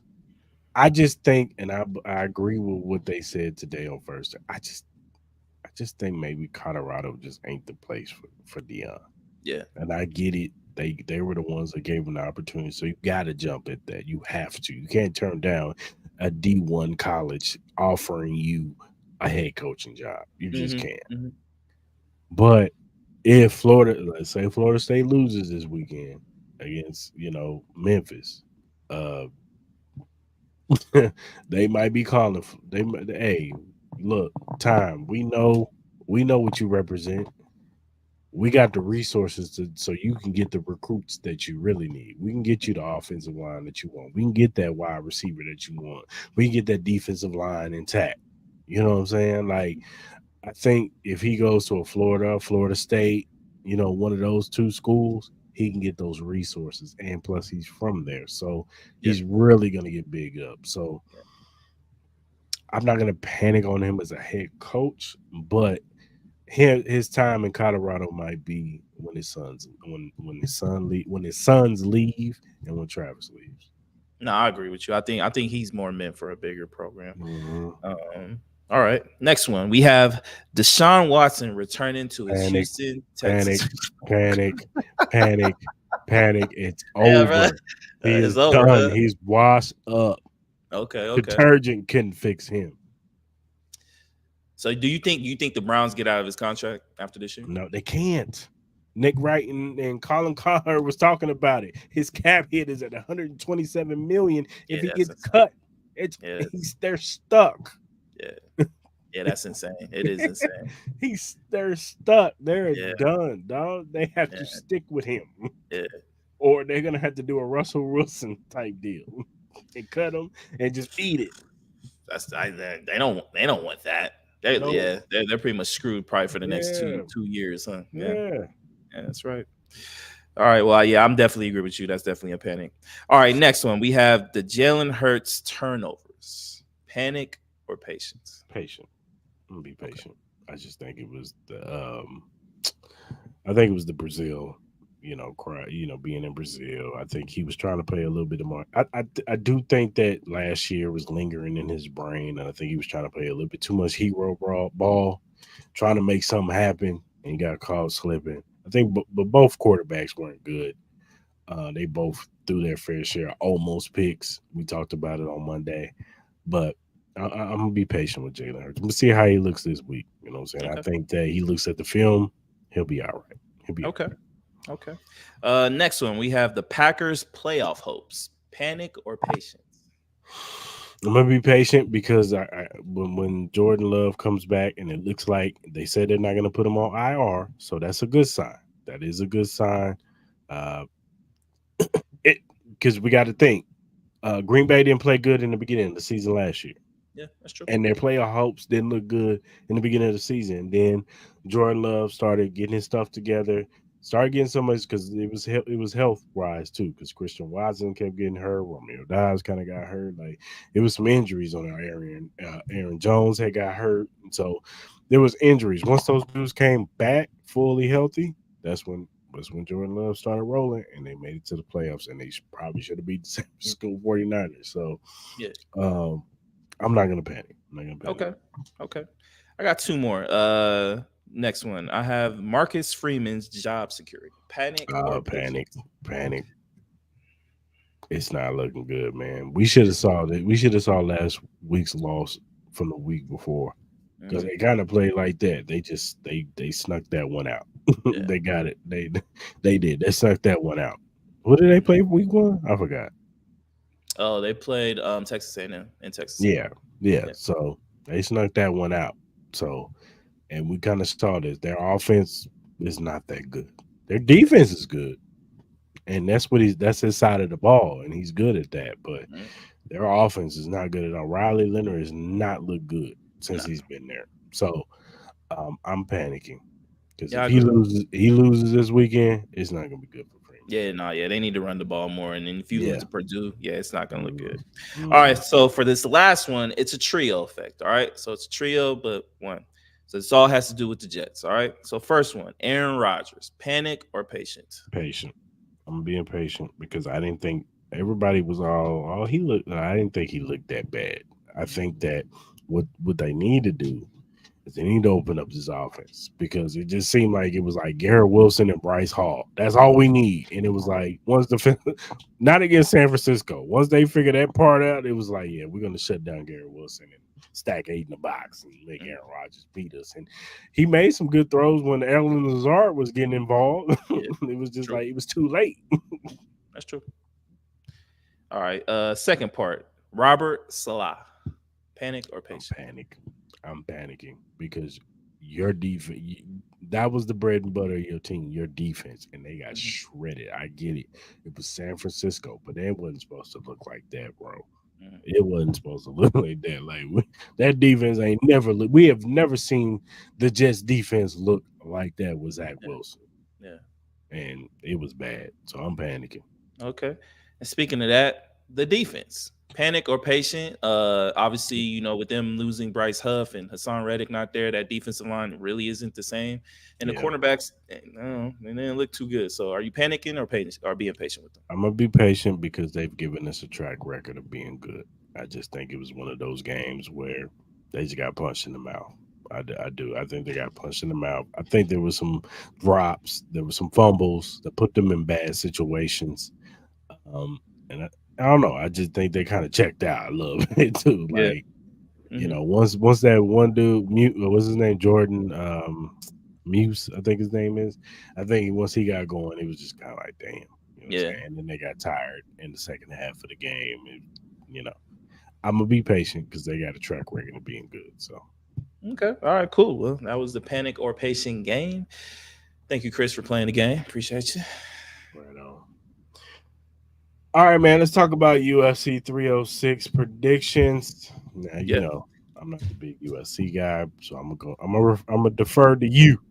I just think, and I agree with what they said today on Thursday. I just think maybe Colorado just ain't the place for Dion, Yeah. and I get it. They were the ones that gave him the opportunity, so you got to jump at that. You have to. You can't turn down a D1 college offering you a head coaching job. You just Mm-hmm. can't. Mm-hmm. But if Florida, let's say Florida State loses this weekend against Memphis, uh, they might be calling. Hey, look, time. We know what you represent. We got the resources so you can get the recruits that you really need. We can get you the offensive line that you want. We can get that wide receiver that you want. We can get that defensive line intact. You know what I'm saying? Like, I think if he goes to a Florida State, one of those two schools, he can get those resources. And plus, he's from there. So Yeah. he's really going to get big up. So Yeah. I'm not going to panic on him as a head coach, but his time in Colorado might be when his sons leave and when Travis leaves. No, I agree with you. I think he's more meant for a bigger program. Mm-hmm. All right. Next one. We have Deshaun Watson returning to his Panic, Houston panic, Texans. panic, panic, panic. It's Yeah, bro. over. He It's is over. done. He's washed up. Okay, okay. Detergent couldn't fix him. So do you think the Browns get out of his contract after this year? No, they can't. Nick Wright and Colin Cowherd was talking about it. His cap hit is at 127 million. If Yeah, he that's gets insane. cut, Yeah, they're stuck. yeah, yeah. That's insane. It is insane. They're stuck. They're Yeah, done, dog. They have to yeah, stick with him, yeah. or they're gonna have to do a Russell Wilson type deal and cut him and just eat it. They don't want that. No, They're pretty much screwed probably for the next yeah, two years, huh? Yeah, yeah. yeah, that's right. All right, well, yeah, I'm definitely agree with you. That's definitely a panic. All right, next one we have the Jalen Hurts turnovers. Panic or patience? Patient. I'm gonna be Okay. patient. I just think it was I think it was the Brazil, being in Brazil. I think he was trying to play a little bit more. I do think that last year was lingering in his brain, and I think he was trying to play a little bit too much hero ball, trying to make something happen, and he got caught slipping. I think, but both quarterbacks weren't good. They both threw their fair share of almost picks. We talked about it on Monday, but I'm gonna be patient with Jalen Hurts. I'm gonna see how he looks this week. You know what I'm saying? I Okay. think that he looks at the film, he'll be all right. He'll be all Okay. right. Okay. Next one we have the Packers playoff hopes. Panic or patience? I'm gonna be patient because when Jordan Love comes back and it looks like they said they're not gonna put him on IR, so that's a good sign. That is a good sign. Uh, it because we got to think. Green Bay didn't play good in the beginning of the season last year, Yeah, that's true. and their player hopes didn't look good in the beginning of the season. Then Jordan Love started getting his stuff together, started getting so much because it was health wise too. Because Christian Watson kept getting hurt, Romeo Dobbs kind of got hurt. Like it was some injuries on our area. Aaron Jones had got hurt, so there was injuries. Once those dudes came back fully healthy, that's when Jordan Love started rolling, and they made it to the playoffs, and they probably should have beat the San Francisco 49ers. So Yeah. um, I'm not gonna panic. I'm not gonna panic. Okay. Okay. I got two more. Next one. I have Marcus Freeman's job security. Panic or Panic, patience? panic. It's not looking good, man. We should have It's saw that. We should have saw last week's loss from the week before because hmm they kind of played like that. They snuck that one out. yeah. They got it. They did. They snuck that one out. What did they Mhm. play week one? I forgot. Oh, they played Texas A&M in Texas. Yeah, yeah. Yeah. So they snuck that one out. So and we kind of saw this. Their offense is not that good. Their defense is good, and that's his side of the ball, and he's good at that. But Mhm. their offense is not good at all. Riley Leonard has not looked good since No. he's been there. So I'm panicking because Yeah, if I agree. he loses this weekend, it's not gonna be good for Freeman. Yeah, no, yeah, they need to run the ball more. And then if you lose Yeah. to Purdue, yeah, it's not gonna look good. All Mm. right, so for this last one, it's a trio effect. All right, so it's a trio, but one. So this all has to do with the Jets. All right. So first one, Aaron Rodgers, panic or patience? Patient. I'm being patient because I didn't think everybody was all he looked. I didn't think he looked that bad. I think that what they need to do is they need to open up this offense because it just seemed like it was like Garrett Wilson and Bryce Hall. That's all we need. And it was like once the not against San Francisco. Once they figured that part out, it was like, yeah, we're gonna shut down Garrett Wilson and stack 8 in the box and make Mhm. Aaron Rodgers beat us. And he made some good throws when Alan Lazard was getting involved. Yeah, It was just true. like it was too late. That's true. All right. Second part, Robert Salah, panic or I'm patience? panic. I'm panicking because your defense that was the bread and butter of your team, your defense, and they got Mhm. shredded. I get it. It was San Francisco, but it wasn't supposed to look like that, bro. Mhm. It wasn't supposed to look like that. That defense ain't never look. We have never seen the Jets defense look like that with Zach Yeah. Wilson, Yeah. and it was bad. So I'm panicking. Okay. And speaking of that, the defense, panic or patient. Obviously, with them losing Bryce Huff and Hassan Reddick not there, that defensive line really isn't the same. And the Yeah, cornerbacks, no, they didn't look too good. So, are you panicking or patient or being patient with them? I'm gonna be patient because they've given us a track record of being good. I just think it was one of those games where they just got punched in the mouth. I do. I think they got punched in the mouth. I think there was some drops, there were some fumbles that put them in bad situations. Um, and I don't know. I just think they kind of checked out a little bit too. Yeah. Like, you Hmm. know, once that one dude, what's his name, Jordan Muse, I think his name is. I think once he got going, it was just kind of like, damn, you know what I'm Yeah. saying. And then they got tired in the second half of the game. And, you know, I'm gonna be patient because they got a track record of being good. So, Okay. All right. Cool. Well, that was the panic or pacing game. Thank you, Cris, for playing the game. Appreciate you. right on. All right, man. Let's talk about UFC 306 predictions. Now, you Yeah. know, I'm not the big UFC guy, so I'm gonna defer to you.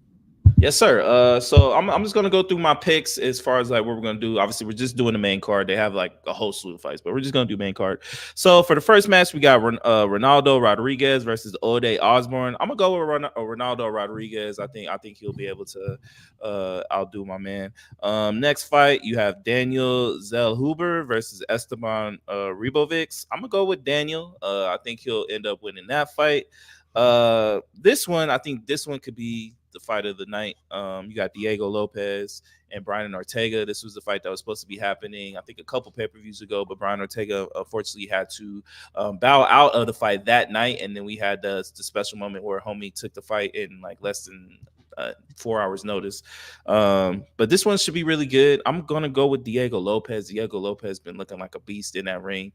Yes, sir. So I'm just gonna go through my picks as far as like what we're gonna do. Obviously, we're just doing the main card. They have like a whole slew of fights, but we're just gonna do main card. So for the first match, we got Ronaldo Rodriguez versus Ode Osborne. I'm gonna go with Ronaldo Rodriguez. I think he'll be able to outdo my man. Next fight, you have Daniel Zellhuber versus Esteban Ribovics. I'm gonna go with Daniel. I think he'll end up winning that fight. This one, I think this one could be the fight of the night. You got Diego Lopez and Brian Ortega. This was the fight that was supposed to be happening, I think, a couple pay-per-views ago, but Brian Ortega unfortunately had to bow out of the fight that night, and then we had the special moment where homie took the fight in like less than 4 hours notice. But this one should be really good. I'm gonna go with Diego Lopez. Diego Lopez been looking like a beast in that ring.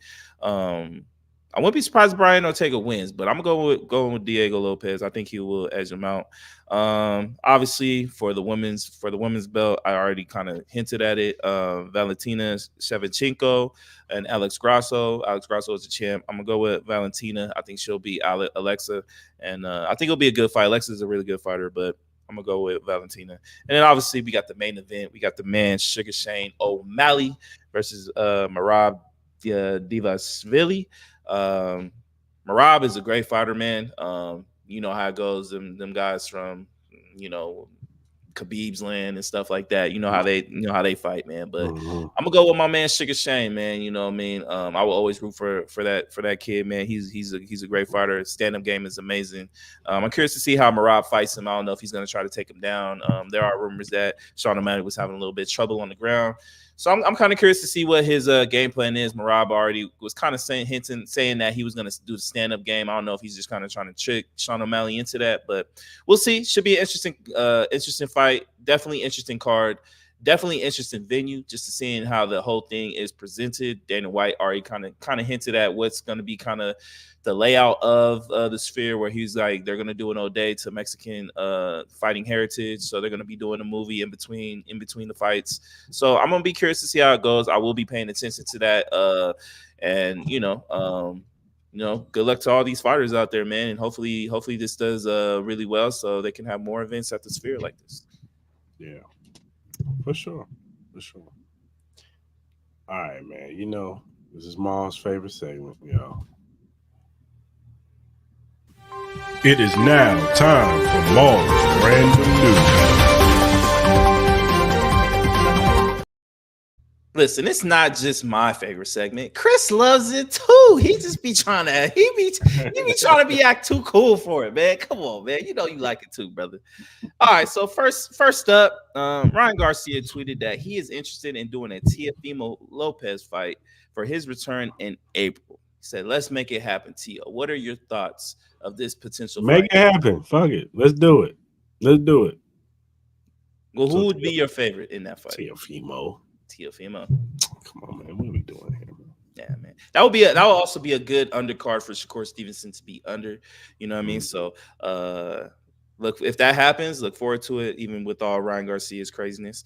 I wouldn't be surprised if Brian Ortega wins, but I'm going with Diego Lopez. I think he will edge him out. Obviously for the women's belt, I already kind of hinted at it. Valentina Shevchenko and Alex Grasso. Alex Grasso is the champ. I'm gonna go with Valentina. I think she'll beat Alexa, and I think it'll be a good fight. Alexa's a really good fighter, but I'm gonna go with Valentina. And then obviously we got the main event. We got the man Sugar Shane O'Malley versus Marab Divasvili. Um, Marab is a great fighter, man. You know how it goes. Them guys from you know Khabib's land and stuff like that. You know how they fight, man. But Hmm. I'm gonna go with my man Sugar Shane, man. You know what I mean? I will always root for that kid, man. He's a great fighter. Stand up game is amazing. I'm curious to see how Marab fights him. I don't know if he's gonna try to take him down. There are rumors that Sean O'Malley was having a little bit of trouble on the ground. So I'm kind of curious to see what his game plan is. Marab already was kind of saying that he was going to do the stand up game. I don't know if he's just kind of trying to trick Sean O'Malley into that, but we'll see. Should be an interesting fight. Definitely interesting card. Definitely interesting venue. Just to seeing how the whole thing is presented. Dana White already kind of hinted at what's going to be kind of the layout of the sphere, where he's like they're gonna do an ode to Mexican fighting heritage, so they're gonna be doing a movie in between the fights. So I'm gonna be curious to see how it goes. I will be paying attention to that, and good luck to all these fighters out there, man. And hopefully this does really well, so they can have more events at the sphere like this. Yeah, for sure, for sure. All right, man. You know, this is Mom's favorite segment, y'all. It is now time for Mom's random Listen, it's not just my favorite segment. Cris loves it too. He just be trying to he be trying to be act too cool for it, man. Come on, man. You know you like it too, brother. All right, so first up, Ryan Garcia tweeted that he is interested in doing a Teofimo Lopez fight for his return in April. He said, "Let's make it happen, Tio. What are your thoughts of this potential Make fight?" it happen. Fuck it. Let's do it. Let's do it. Well, So who would be your favorite in that fight? Teofimo. Teofimo. Come on, man. What are we doing here, man? Yeah, man. That would also be a good undercard for Shakur Stevenson to be under. You know what I mean? Mhm. So look, if that happens, look forward to it, even with all Ryan Garcia's craziness.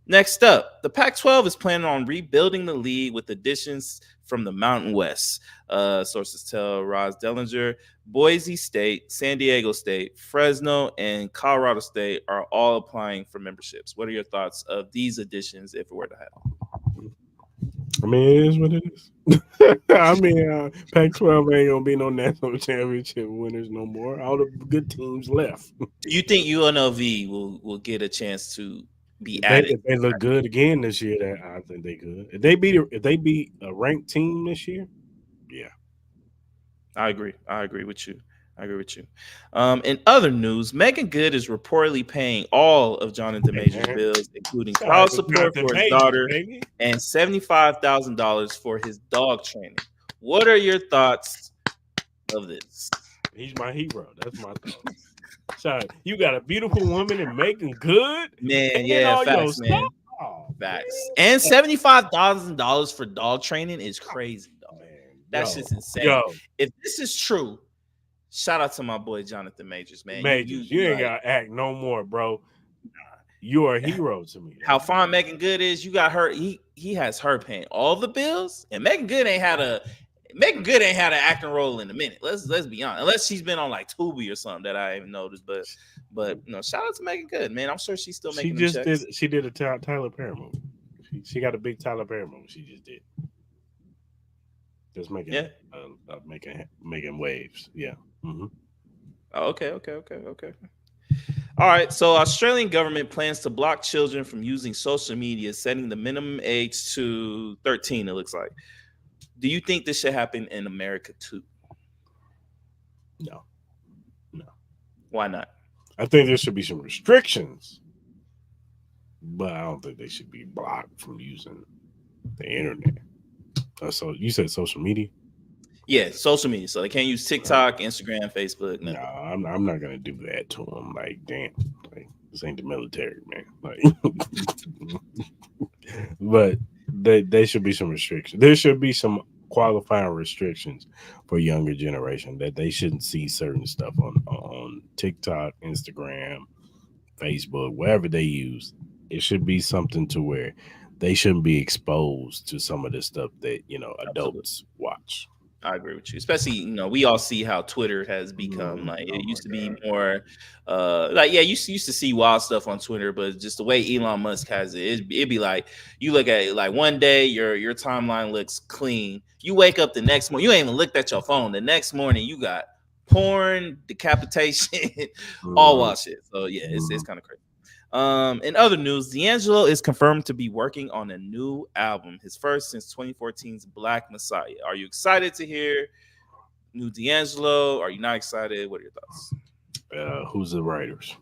Next up, the Pac-12 is planning on rebuilding the league with additions from the Mountain West. Sources tell Roz Dellinger, Boise State, San Diego State, Fresno, and Colorado State are all applying for memberships. What are your thoughts of these additions if it were to happen? I mean, it is what it is. I mean, Pac-12 ain't gonna be no national championship winners no more. All the good teams left. Do you think UNLV will get a chance to be If they added? if they look good again this year, that I think they could. If they beat a ranked team this year, yeah. I agree with you. I agree with you. In other news, Megan Good is reportedly paying all of Jonathan Hey Major's man, bills, including shout out child to support Jonathan for his Majors, daughter baby. and $75,000 for his dog training. What are your thoughts of this? He's my hero. That's my thought. Shout out. You got a beautiful woman and making good, Man, paying yeah, all your facts, stuff. man. Oh Facts. man, And $75,000 for dog training is crazy, dog. man, That's just insane. yo, If this is true, shout out to my boy Jonathan Majors, man. Majors, you ain't Like gotta act no more, bro. You're a hero to me. how fine Megan Good is. You got her. He has her paying all the bills, and Megan Good ain't had an acting role in a minute. Let's be honest. Unless she's been on like Tubi or something that I haven't noticed. But shout out to Megan Good, man. I'm sure she's still She making them just checks. did. She did a Tyler Perry movie. She got a big Tyler Perry movie. She just did. Just making, Yeah. making waves. Yeah. Mm-hmm. Oh, okay. All right. So Australian government plans to block children from using social media, setting the minimum age to 13. It looks like. Do you think this should happen in America too? No. Why not? I think there should be some restrictions, but I don't think they should be blocked from using the internet. So you said social media? Yeah, social media. So they can't use TikTok, Instagram, Facebook. No, Nothing. I'm not gonna do that to them. Like, damn, like this ain't the military, man. Like, but they should be some restrictions. There should be some qualifying restrictions for younger generation that they shouldn't see certain stuff on TikTok, Instagram, Facebook, wherever they use. It should be something to where they shouldn't be exposed to some of the stuff that Absolutely. adults watch. I agree with you. Especially, we all see how Twitter has become. Like Oh it my used to be god! more like yeah, you used to see wild stuff on Twitter, but just the way Elon Musk has it'd be like you look at it like one day your timeline looks clean. You wake up the next morning, you ain't even looked at your phone. The next morning you got porn, decapitation, all Mhm, wild shit. So yeah, it's mhm. kind of crazy. In other news, D'Angelo is confirmed to be working on a new album, his first since 2014's Black Messiah. Are you excited to hear new D'Angelo? Are you not excited? What are your thoughts? Who's the writers?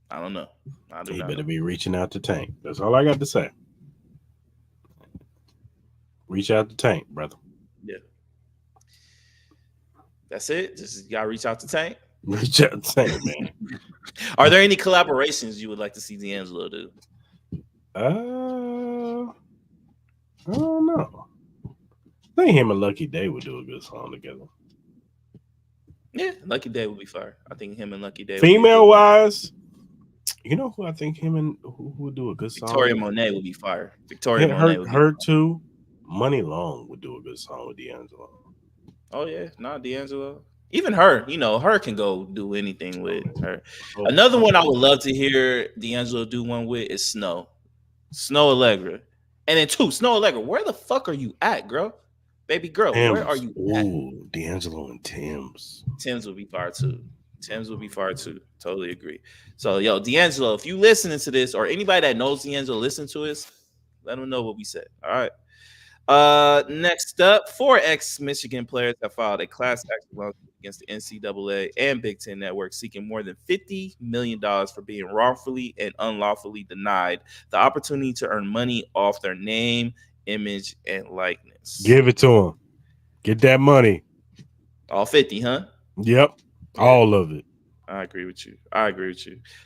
I don't know. I do He not better know. be reaching out to Tank. That's all I got to say. Reach out to Tank, brother. Yeah, that's it. Just gotta reach out to Tank. Reach out to Tank, man. Are there any collaborations you would like to see D'Angelo do? I don't know. I think him and Lucky Day would do a good song together. Yeah, Lucky Day would be fire. I think him and Lucky Day would be a Female good one. wise, you know who I think him and who would do a good song Victoria with? Monet would be fire. Victoria Her Monet would be. her too. Money Long would do a good song with D'Angelo. Oh yeah, not D'Angelo. Even her, her can go do anything with her. Oh, Another one I would love to hear D'Angelo do one with is Snow Allegra, and then two, Snow Allegra. Where the fuck are you at, girl? Baby girl, where are Tim's. you at? Ooh, D'Angelo and Tim's. Tim's would be fire too. Tim's would be fire too. Totally agree. So yo, D'Angelo, if you listening to this or anybody that knows D'Angelo listen to us, let them know what we said. All right. Next up, four ex-Michigan players have filed a class action lawsuit against the NCAA and Big Ten Network, seeking more than $50 million for being wrongfully and unlawfully denied the opportunity to earn money off their name, image, and likeness. Give it to him. Get that money. All 50, huh? Yep. Yeah. All of it. I agree with you.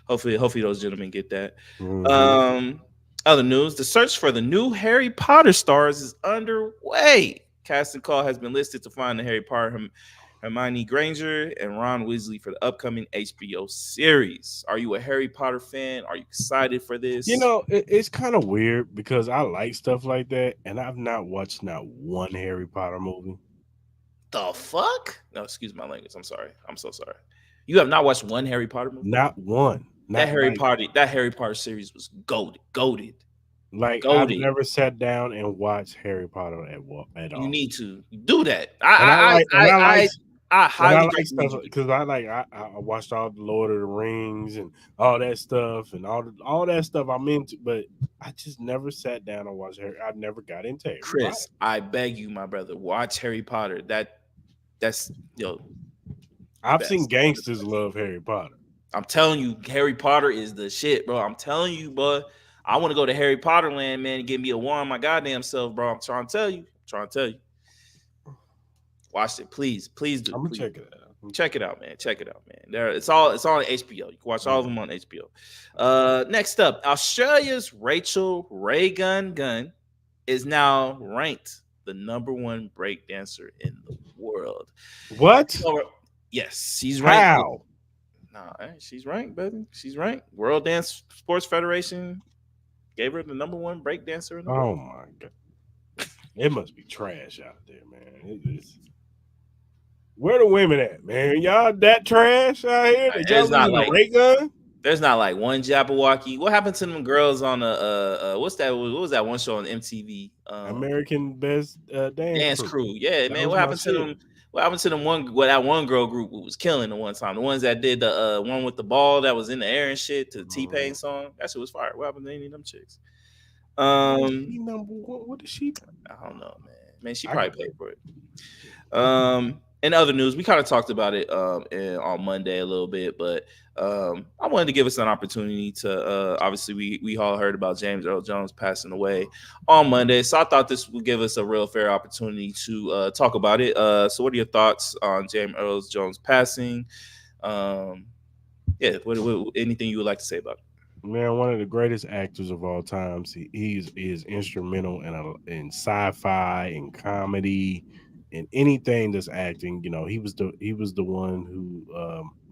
Hopefully those gentlemen get that. Mhm. Other news: the search for the new Harry Potter stars is underway. Casting call has been listed to find the Harry Potter Hermione Granger and Ron Weasley for the upcoming HBO series. Are you a Harry Potter fan? Are you excited for this? It's kind of weird because I like stuff like that, and I've not watched not one Harry Potter movie. The fuck? No, excuse my language. I'm sorry. I'm so sorry. You have not watched one Harry Potter movie? Not one. That Not Harry Potter series was goaded. like I've Goaded. never sat down and watched Harry Potter at You all. need to do that. And I like and I like I and I highly like recommend stuff you. because I watched all the Lord of the Rings and all that stuff and all that stuff I'm into, but I just never sat down and watched Harry. I never got into Harry Potter. Cris, I beg you, my brother, watch Harry Potter. That's I've seen Best. One of the gangsters best. love Harry Potter. I'm telling you, Harry Potter is the shit, bro. I'm telling you, bro. I want to go to Harry Potter land, man, and give me a wand my goddamn self, bro. I'm trying to tell you. I'm trying to tell you. Watch it, please, please do, I'm gonna please check do. it out. I'm gonna check Check it it out, man. Check it out, man. There, it's all on HBO. You can watch all out. of them on HBO. Next up, Australia's Rachel Ray Gun is now ranked the number one break dancer in the world. What? Yes, she's ranked. How? Nah, she's ranked, baby. She's ranked. World Dance Sports Federation gave her the number one break dancer in the Oh world. my god! It must be trash out there, man. Where the women at, man? Y'all that trash out here that y'all It's not losing the like ray gun? there's not like one Jabberwocky. What happened to them girls on what's that? What was that one show on MTV? American Best Dance Dance Crew. Crew. Yeah, That man. was What my happened to shit. them? What happened to them one? Well, that one girl group who was killing the one time. The ones that did the one with the ball that was in the air and shit to the T Pain song. That shit was fire. What happened to any of them chicks? How is she number one? What is she? I don't know, man. Man, she I got probably paid for it. In other news, we kind of talked about it on Monday a little bit, but I wanted to give us an opportunity to obviously we all heard about James Earl Jones passing away on Monday, so I thought this would give us a real fair opportunity to talk about it. So, what are your thoughts on James Earl Jones passing? Yeah, anything you would like to say about it? man, one of the greatest actors of all times. He is instrumental in sci-fi and comedy and anything that's acting. You know, he was the one who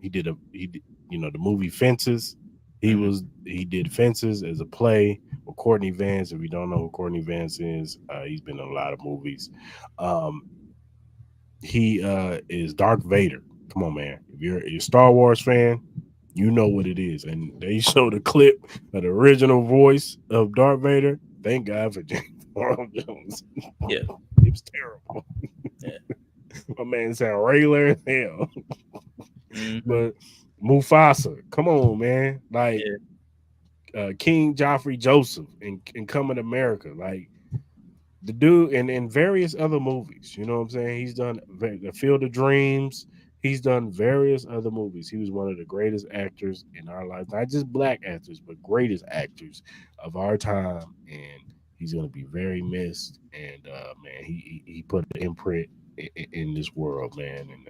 the movie Fences. Mhm. He did Fences as a play with Courtney Vance. If you don't know who Courtney Vance is, he's been in a lot of movies. Um, he is Darth Vader. Come on, man. If you're a Star Wars fan, you know what it is. And they showed a clip of the original voice of Darth Vader. Thank God for James Earl Jones. Yeah, It was terrible. yeah. My man sound regular as hell. Mhm. But Mufasa, come on, man. Like Yeah. King Joffrey Joseph in Coming to America. Like the dude and in various other movies. You know what I'm saying? He's done the Field of Dreams. He's done various other movies. He was one of the greatest actors in our life, not just black actors, but greatest actors of our time. And he's gonna be very missed. And man, he put an imprint in this world, man. And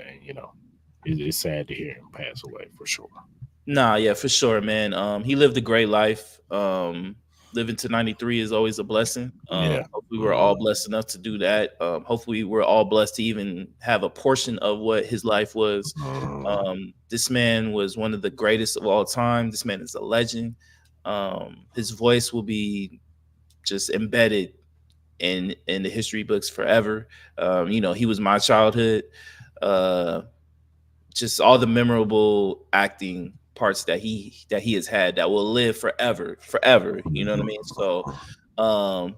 it's sad to hear him pass away for sure. Nah, yeah, for sure, man. He lived a great life. Living to 93 is always a blessing. Yeah. Hopefully we're all blessed enough to do that. Hopefully we're all blessed to even have a portion of what his life was. This man was one of the greatest of all time. This man is a legend. His voice will be just embedded in the history books forever. He was my childhood. Uh, just all the memorable acting parts that he has had that will live forever. You know what I mean? So um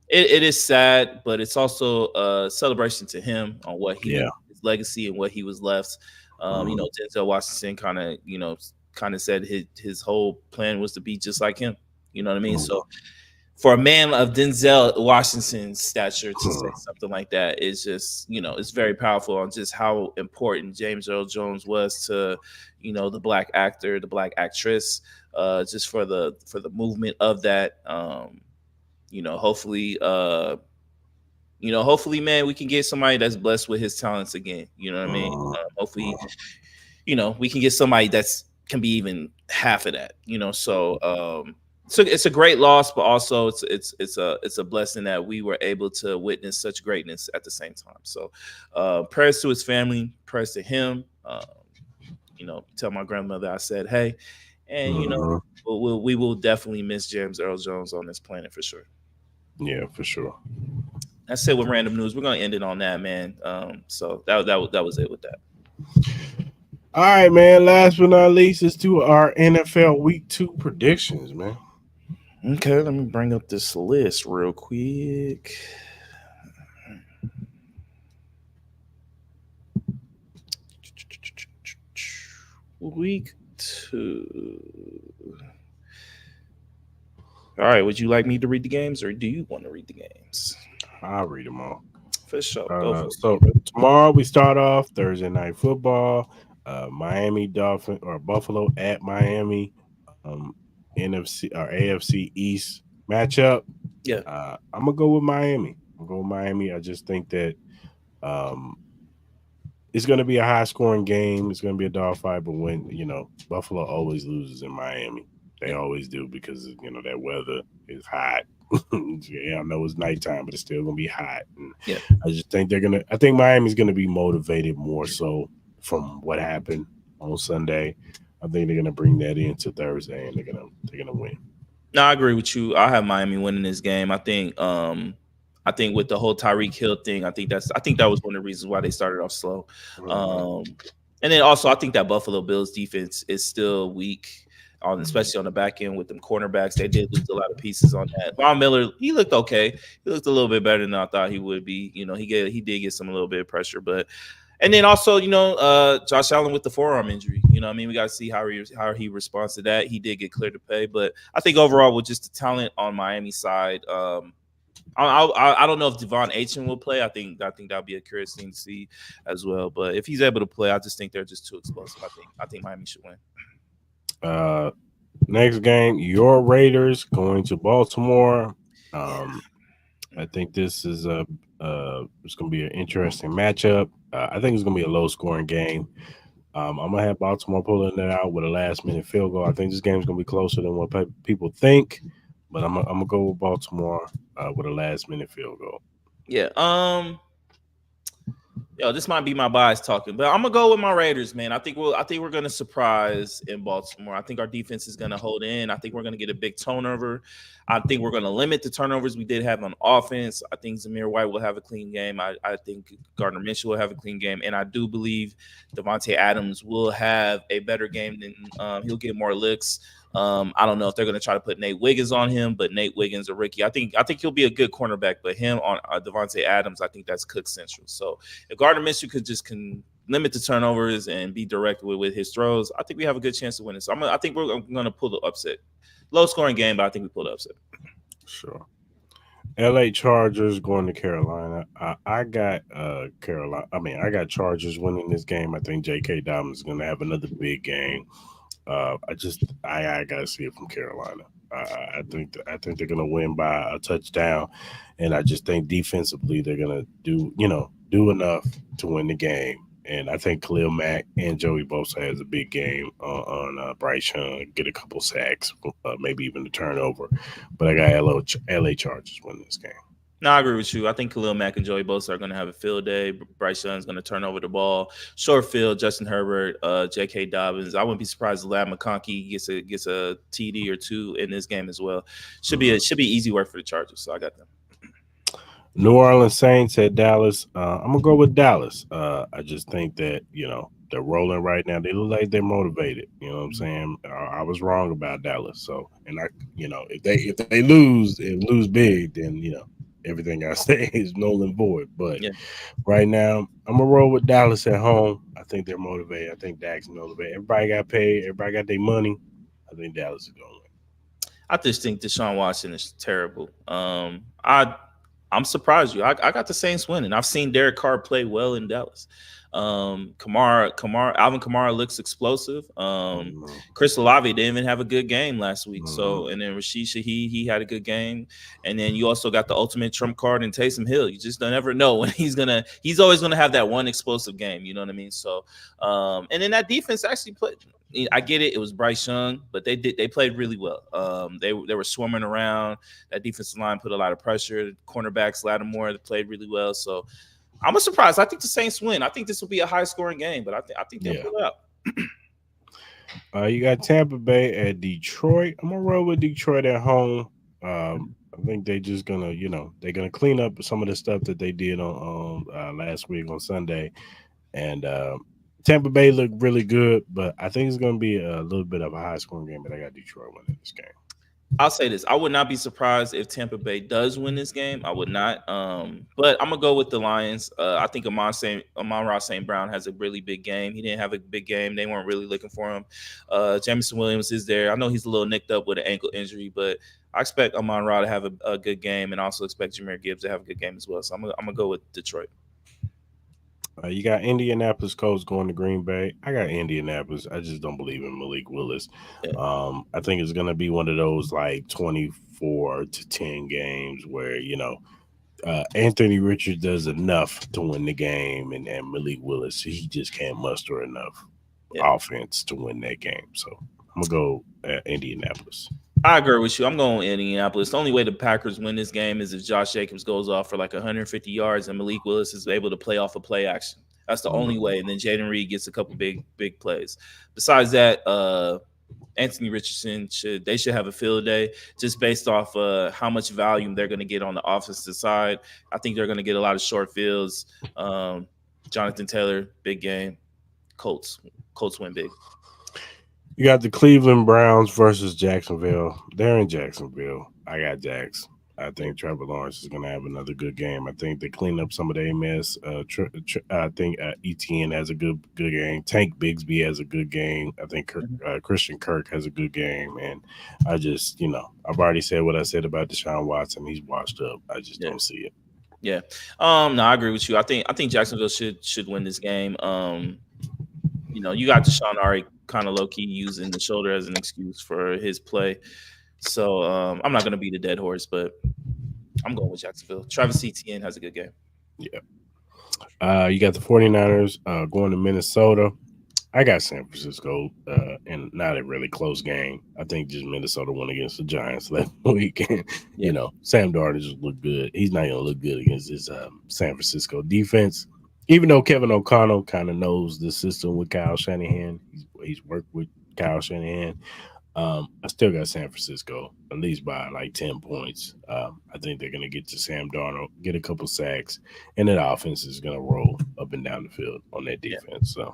it is sad, but it's also a celebration to him on what Yeah. his legacy and what he was left. Denzel Washington kind of said his whole plan was to be just like him. You know what I mean? So for a man of Denzel Washington's stature to say something like that is just, it's very powerful on just how important James Earl Jones was to, the black actor, the black actress, just for the movement of that. Hopefully, hopefully, man, we can get somebody that's blessed with his talents again. You know what I mean? Hopefully, we can get somebody that's can be even half of that. So it's a great loss, but also it's a blessing that we were able to witness such greatness at the same time. So prayers to his family, prayers to him. Tell my grandmother I said hey, and we will definitely miss James Earl Jones on this planet for sure. Yeah, for sure. That's it with random news. We're gonna end it on that, man. So that was it with that. All right, man. Last but not least is to our NFL Week 2 predictions, man. Okay, let me bring up this list real quick. Week 2. All right, would you like me to read the games or do you want to read the games? I'll read them all. For sure. Go for it. So tomorrow we start off Thursday night football. Miami Dolphin or Buffalo at Miami, um, NFC or AFC East matchup. Yeah. I'm gonna go with Miami. I'm gonna go with Miami. I just think that um, it's going to be a high scoring game. It's going to be a dogfight, but when Buffalo always loses in Miami, they Yeah. always do because that weather is hot. Yeah, I know it's nighttime, but it's still going to be hot. And Yeah. I just think they're gonna. I think Miami's going to be motivated more so from what happened on Sunday. I think they're going to bring that into Thursday, and they're gonna win. No, I agree with you. I have Miami winning this game. I think with the whole Tyreek Hill thing, I think that was one of the reasons why they started off slow. Mhm. Um, and then also I think that Buffalo Bills defense is still weak on Mhm. especially on the back end with them cornerbacks. They did lose a lot of pieces on that. Von Miller, he looked okay. He looked a little bit better than I thought he would be. He did get some a little bit of pressure, but and then also, Josh Allen with the forearm injury. I mean, we got to see how he responds to that. He did get cleared to play, but I think overall, with just the talent on Miami side, I don't know if Devon Achane will play. I think that'll be a curious thing to see as well. But if he's able to play, I just think they're just too explosive. I think Miami should win. Uh, Next game, your Raiders going to Baltimore. Yeah. Um, I think this is it's going to be an interesting matchup. I think it's going to be a low scoring game. I'm gonna have Baltimore pulling it out with a last minute field goal. I think this game's gonna be closer than what people think, but I'm gonna go with Baltimore with a last minute field goal. Yeah. Yo, this might be my bias talking, but I'm gonna go with my Raiders, man. I think we're gonna surprise in Baltimore. I think our defense is gonna hold in. I think we're gonna get a big turnover. I think we're gonna limit the turnovers we did have on offense. I think Zamir White will have a clean game. I think Gardner Minshew will have a clean game, and I do believe Devontae Adams will have a better game than he'll get more licks. I don't know if they're going to try to put Nate Wiggins on him, but Nate Wiggins, a rookie, I think he'll be a good cornerback. But him on Devontae Adams, I think that's Cook Central. So if Gardner Minshew can limit the turnovers and be direct with his throws, I think we have a good chance to win this. I think we're going to pull the upset. Low scoring game, but I think we pull the upset. Sure. LA Chargers going to Carolina. I got Carolina. I mean, I got Chargers winning this game. I think J.K. Dobbins is going to have another big game. I gotta see it from Carolina. I think they're gonna win by a touchdown, and I just think defensively they're gonna do enough to win the game. And I think Khalil Mack and Joey Bosa has a big game on Bryce Young, get a couple sacks, maybe even a turnover. But I got LA Chargers winning this game. No, I agree with you. I think Khalil Mack and Joey Bosa are going to have a field day. Bryce Young's going to turn over the ball. Short field, Justin Herbert, J.K. Dobbins. I wouldn't be surprised if Lad McConkey gets a TD or two in this game as well. Should be easy work for the Chargers. So I got them. New Orleans Saints at Dallas. I'm gonna go with Dallas. I just think that they're rolling right now. They look like they're motivated. You know what I'm saying? I was wrong about Dallas. So, and if they lose and lose big, then everything I say is null and void. But Yeah. right now, I'm gonna roll with Dallas at home. I think they're motivated. I think Dak's motivated. Everybody got paid. Everybody got their money. I think Dallas is gonna win. I just think Deshaun Watson is terrible. I'm surprised you. I got the Saints winning. I've seen Derek Carr play well in Dallas. Alvin Kamara looks explosive. Mhm. Chris Olave didn't even have a good game last week. Mhm. So, and then Rashid Shaheed, he had a good game. And then you also got the ultimate trump card in Taysom Hill. You just don't ever know when he's always gonna have that one explosive game. You know what I mean? So, and then that defense actually played. I get it. It was Bryce Young, but they played really well. They were swarming around. That defensive line put a lot of pressure. Cornerbacks Lattimore played really well. So I'm a surprise. I think the Saints win. I think this will be a high scoring game, but I think they'll Yeah. pull it out. You got Tampa Bay at Detroit. I'm gonna roll with Detroit at home. I think they just gonna, they're gonna clean up some of the stuff that they did on last week on Sunday, and Tampa Bay looked really good. But I think it's gonna be a little bit of a high scoring game. But I got Detroit winning this game. I'll say this. I would not be surprised if Tampa Bay does win this game. I would not. But I'm gonna go with the Lions. I think Amon-Ra St. Brown has a really big game. He didn't have a big game. They weren't really looking for him. Jameson Williams is there. I know he's a little nicked up with an ankle injury, but I expect Amon-Ra to have a good game, and also expect Jahmyr Gibbs to have a good game as well. So I'm gonna go with Detroit. You got Indianapolis Colts going to Green Bay. I got Indianapolis. I just don't believe in Malik Willis. Yeah, I think it's going to be one of those like 24-10 games where, Anthony Richards does enough to win the game, and Malik Willis, he just can't muster enough yeah. offense to win that game. So I'm going to go Indianapolis. I agree with you. I'm going with Indianapolis. The only way the Packers win this game is if Josh Jacobs goes off for like 150 yards and Malik Willis is able to play off a play action. That's the only way. And then Jaden Reed gets a couple big plays. Besides that, Anthony Richardson should have a field day just based off how much volume they're going to get on the offensive side. I think they're going to get a lot of short fields. Jonathan Taylor, big game. Colts win big. You got the Cleveland Browns versus Jacksonville. They're in Jacksonville. I got Jax. I think Trevor Lawrence is going to have another good game. I think they clean up some of their mess. I think ETN has a good game. Tank Bigsby has a good game. I think Christian Kirk has a good game. And I just, I've already said what I said about Deshaun Watson. He's washed up. I just don't see it. Yeah. No, I agree with you. I think Jacksonville should win this game. You got Deshaun already kind of low key using the shoulder as an excuse for his play. So I'm not going to beat a dead horse, but I'm going with Jacksonville. Travis Etienne has a good game. Yeah. You got the 49ers going to Minnesota. I got San Francisco, and not a really close game. I think just Minnesota won against the Giants last week. Sam Darnold just looked good. He's not going to look good against this San Francisco defense. Even though Kevin O'Connell kind of knows the system with Kyle Shanahan, he's worked with Kyle Shanahan. I still got San Francisco, at least by like 10 points. I think they're going to get to Sam Darnold, get a couple sacks, and that offense is going to roll up and down the field on that defense. So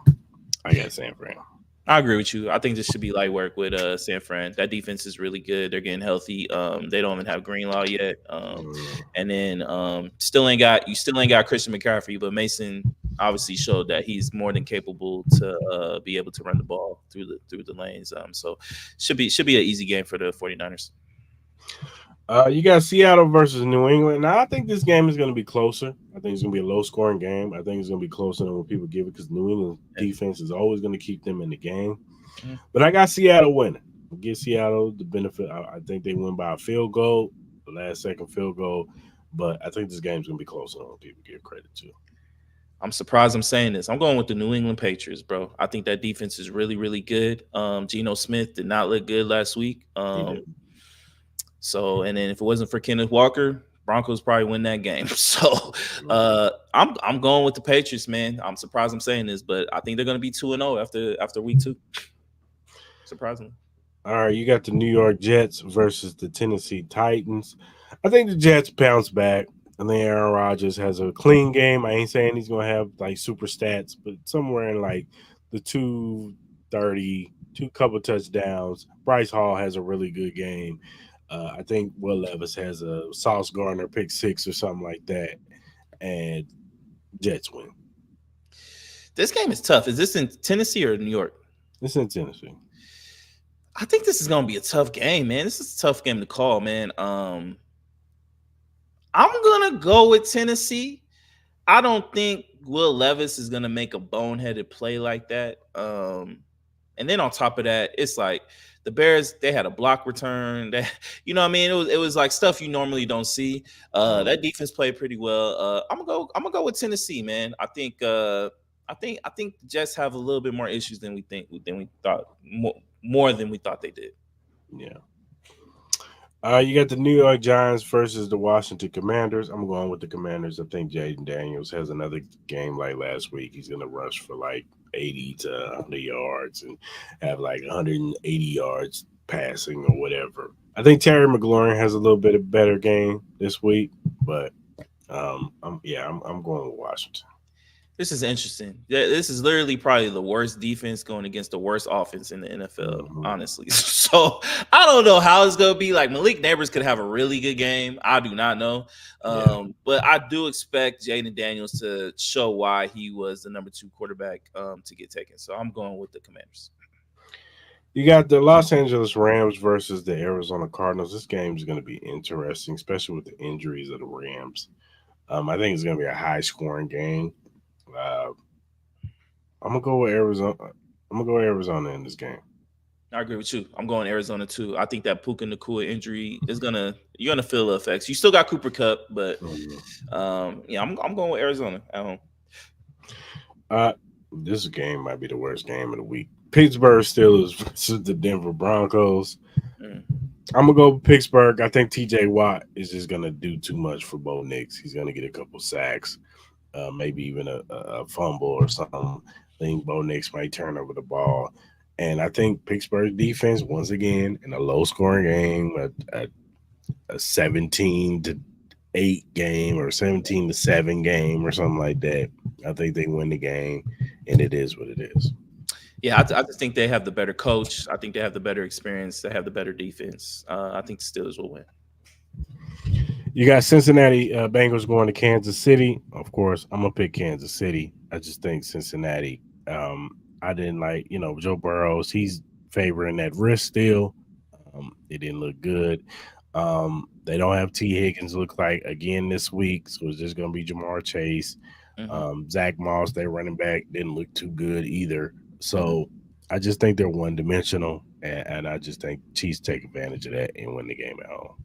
I got San Fran. I agree with you. I think this should be light work with San Fran. That defense is really good. They're getting healthy. They don't even have Greenlaw yet. And then you still ain't got Christian McCaffrey, but Mason obviously showed that he's more than capable to be able to run the ball through the lanes. So should be an easy game for the 49ers. You got Seattle versus New England. Now, I think this game is going to be closer. I think it's going to be a low-scoring game. I think it's going to be closer than what people give it because New England defense is always going to keep them in the game. Mm-hmm. But I got Seattle winning. I'll give Seattle the benefit. I think they win by a field goal, the last-second field goal. But I think this game is going to be closer than what people give credit to. I'm surprised I'm saying this. I'm going with the New England Patriots, bro. I think that defense is really, really good. Geno Smith did not look good last week. So, and then if it wasn't for Kenneth Walker, Broncos probably win that game. So, I'm going with the Patriots, man. I'm surprised I'm saying this, but I think they're going to be 2-0 after week 2. Surprisingly. All right, you got the New York Jets versus the Tennessee Titans. I think the Jets bounce back. I think Aaron Rodgers has a clean game. I ain't saying he's going to have like super stats, but somewhere in like the 230, couple touchdowns. Bryce Hall has a really good game. I think Will Levis has a Sauce Gardner pick 6 or something like that, and Jets win. This game is tough. Is this in Tennessee or New York? It's in Tennessee. I think this is going to be a tough game, man. This is a tough game to call, man. I'm going to go with Tennessee. I don't think Will Levis is going to make a boneheaded play like that. And then on top of that, it's like the Bears, they had a block return. That, you know what I mean? It was like stuff you normally don't see. That defense played pretty well. I'm gonna go with Tennessee, man. I think the Jets have a little bit more issues than we thought, more than we thought they did. Yeah. You got the New York Giants versus the Washington Commanders. I'm going with the Commanders. I think Jaden Daniels has another game like last week. He's going to rush for like 80 to 100 yards and have like 180 yards passing or whatever. I think Terry McLaurin has a little bit of better game this week, but I'm going with Washington. This is interesting. This is literally probably the worst defense going against the worst offense in the NFL, honestly. So I don't know how it's going to be. Like Malik Neighbors could have a really good game. I do not know. But I do expect Jaden Daniels to show why he was the number 2 quarterback to get taken. So I'm going with the Commanders. You got the Los Angeles Rams versus the Arizona Cardinals. This game is going to be interesting, especially with the injuries of the Rams. I think it's going to be a high-scoring game. Uh, I'm gonna go with Arizona. I'm gonna go with Arizona in this game. I agree with you. I'm going Arizona too. I think that Puka Nakua injury is gonna you're gonna feel the effects. You still got Cooper Cup, but Mhm. yeah, I'm going with Arizona at home. Uh, this game might be the worst game of the week. Pittsburgh Steelers versus the Denver Broncos. Mm, I'm gonna go with Pittsburgh. I think T.J. Watt is just gonna do too much for Bo Nix. He's gonna get a couple sacks, maybe even a fumble or something. I think Bo Nix might turn over the ball, and I think Pittsburgh defense once again in a low scoring game, a 17-8 game or 17-7 game or something like that. I think they win the game, and it is what it is. Yeah, I just think they have the better coach. I think they have the better experience. They have the better defense. I think the Steelers will win. You got Cincinnati Bengals going to Kansas City. Of course, I'm gonna pick Kansas City. I just think Cincinnati. I didn't like, Joe Burrows. He's favoring that wrist still. It didn't look good. They don't have T. Higgins look like again this week, so it's just gonna be Jamar Chase. Hmm. Zach Moss, their running back, didn't look too good either. Hmm. So I just think they're one dimensional, and I just think Chiefs take advantage of that and win the game at home.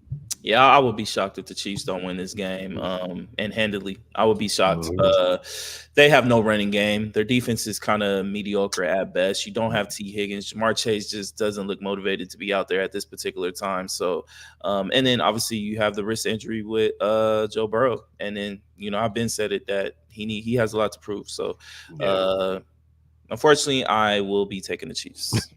Yeah, I would be shocked if the Chiefs don't win this game, and handily. I would be shocked. Mhm. They have no running game. Their defense is kind of mediocre at best. You don't have T. Higgins. Jamar Chase just doesn't look motivated to be out there at this particular time. So, and then obviously you have the wrist injury with Joe Burrow, and then I've been said it that he has a lot to prove. So, Yeah. uh, unfortunately, I will be taking the Chiefs.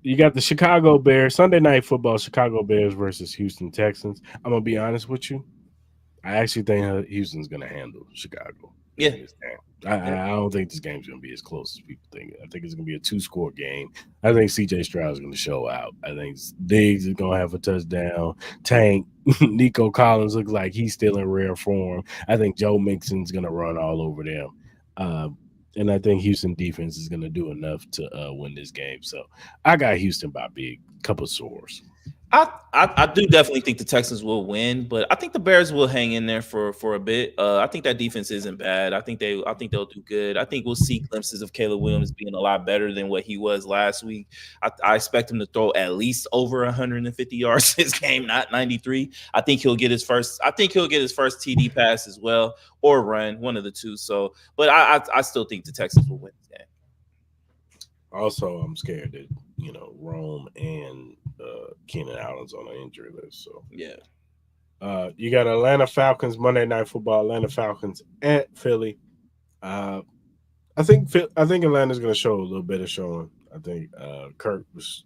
You got the Chicago Bears Sunday night football. Chicago Bears versus Houston Texans. I'm gonna be honest with you. I actually think Houston's gonna handle Chicago Yeah, in this game. I, yeah. I I don't think this game's gonna be as close as people think. I think it's gonna be a two-score game. I think C.J. Stroud is gonna show out. I think Diggs is gonna have a touchdown. Tank Nico Collins looks like he's still in rare form. I think Joe Mixon's gonna run all over them. Uh, and I think Houston defense is going to do enough to win this game. So I got Houston by big couple scores. I do definitely think the Texans will win, but I think the Bears will hang in there for a bit. I think that defense isn't bad. I think they'll do good. I think we'll see glimpses of Caleb Williams being a lot better than what he was last week. I expect him to throw at least over 150 yards this game, not 93. I think he'll get his first. I think he'll get his first TD pass as well, or run, one of the two. So, but I still think the Texans will win this game. Also, I'm scared that Rome and Keenan Allen's on the injury list. So Yeah. you got Atlanta Falcons Monday Night Football. Atlanta Falcons at Philly. Uh, I think Atlanta's going to show a little bit of showing. I think Kirk was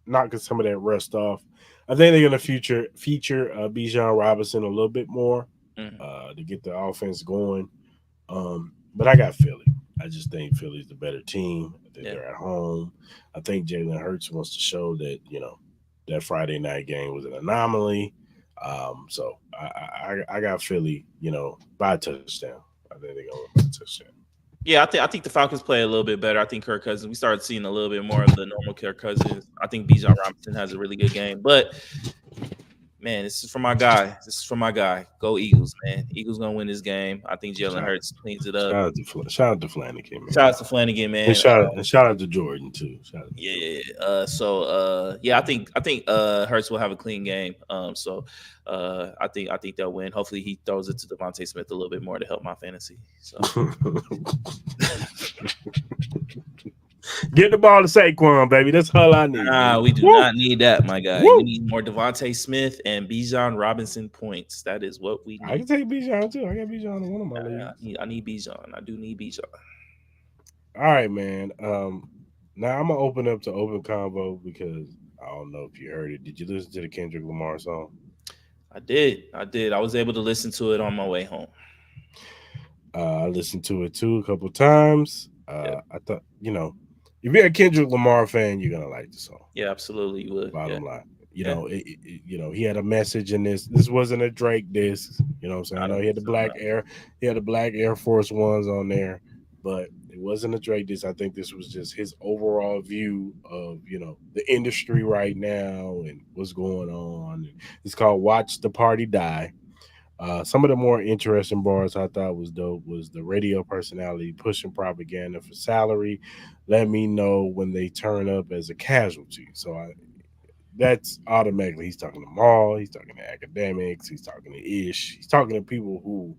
knocking some of that rust off. I think they're going to feature Bijan Robinson a little bit more Mhm. to get the offense going. But I got Philly. I just think Philly's the better team. I think Yeah. they're at home. I think Jalen Hurts wants to show that that Friday night game was an anomaly. So I got Philly, by a touchdown. I think they're gonna win by a touchdown. Yeah, I think the Falcons play a little bit better. I think Kirk Cousins. We started seeing a little bit more of the normal Kirk Cousins. I think Bijan Robinson has a really good game, but man, this is for my guy. This is for my guy. Go Eagles, man. Eagles gonna win this game. I think Jalen Shout, Hurts cleans it up. shout out to Flanagan, man, Shout out to Flanagan, and man. shout out to Jordan too. Shout out to Yeah, Jordan. yeah, yeah. Yeah, I think Hurts will have a clean game. I think they'll win. Hopefully he throws it to Devontae Smith a little bit more to help my fantasy. So Get the ball to Saquon, baby. That's all I need. we do Woo! not need that, my guy. We Woo! need more Devontae Smith and Bijan Robinson points. That is what we I need. can take Bijan too. I got Bijan in one of my I leagues. need I need Bijan. I do need Bijan. All right, man. Now I'm gonna open up to open convo because I don't know if you heard it. Did you listen to the Kendrick Lamar song? I did. I did. I was able to listen to it on my way home. I listened to it too a couple times. Yeah. I thought, if you're a Kendrick Lamar fan, you're gonna like the song. Yeah, absolutely. You would. Yeah. Bottom line, Yeah. he had a message in this. This wasn't a Drake disc. You know what I'm saying? I I know don't he had think the so. No. black Air Force Ones on there, but it wasn't a Drake disc. I think this was just his overall view of the industry right now and what's going on. It's called "Watch the Party Die." Some of the more interesting bars I thought was dope was the radio personality pushing propaganda for salary. Let me know when they turn up as a casualty. That's automatically he's talking to Maul, he's talking to academics, he's talking to Ish, he's talking to people who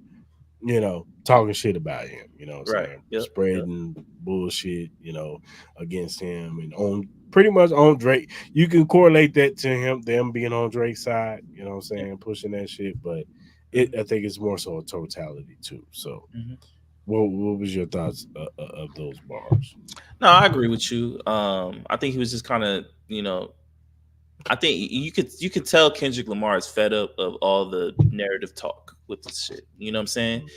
talking shit about him, what I'm Right. saying, Yep. Yep. spreading bullshit, against him and on pretty much on Drake. You can correlate that to them being on Drake's side, what I'm Yep. saying, pushing that shit, but Mhm. I think it's more so a totality too. So, Mhm. what was your thoughts of those bars? No, I agree with you. I think he was just kind of, I think you could tell Kendrick Lamar is fed up of all the narrative talk with this shit. You know what I'm saying?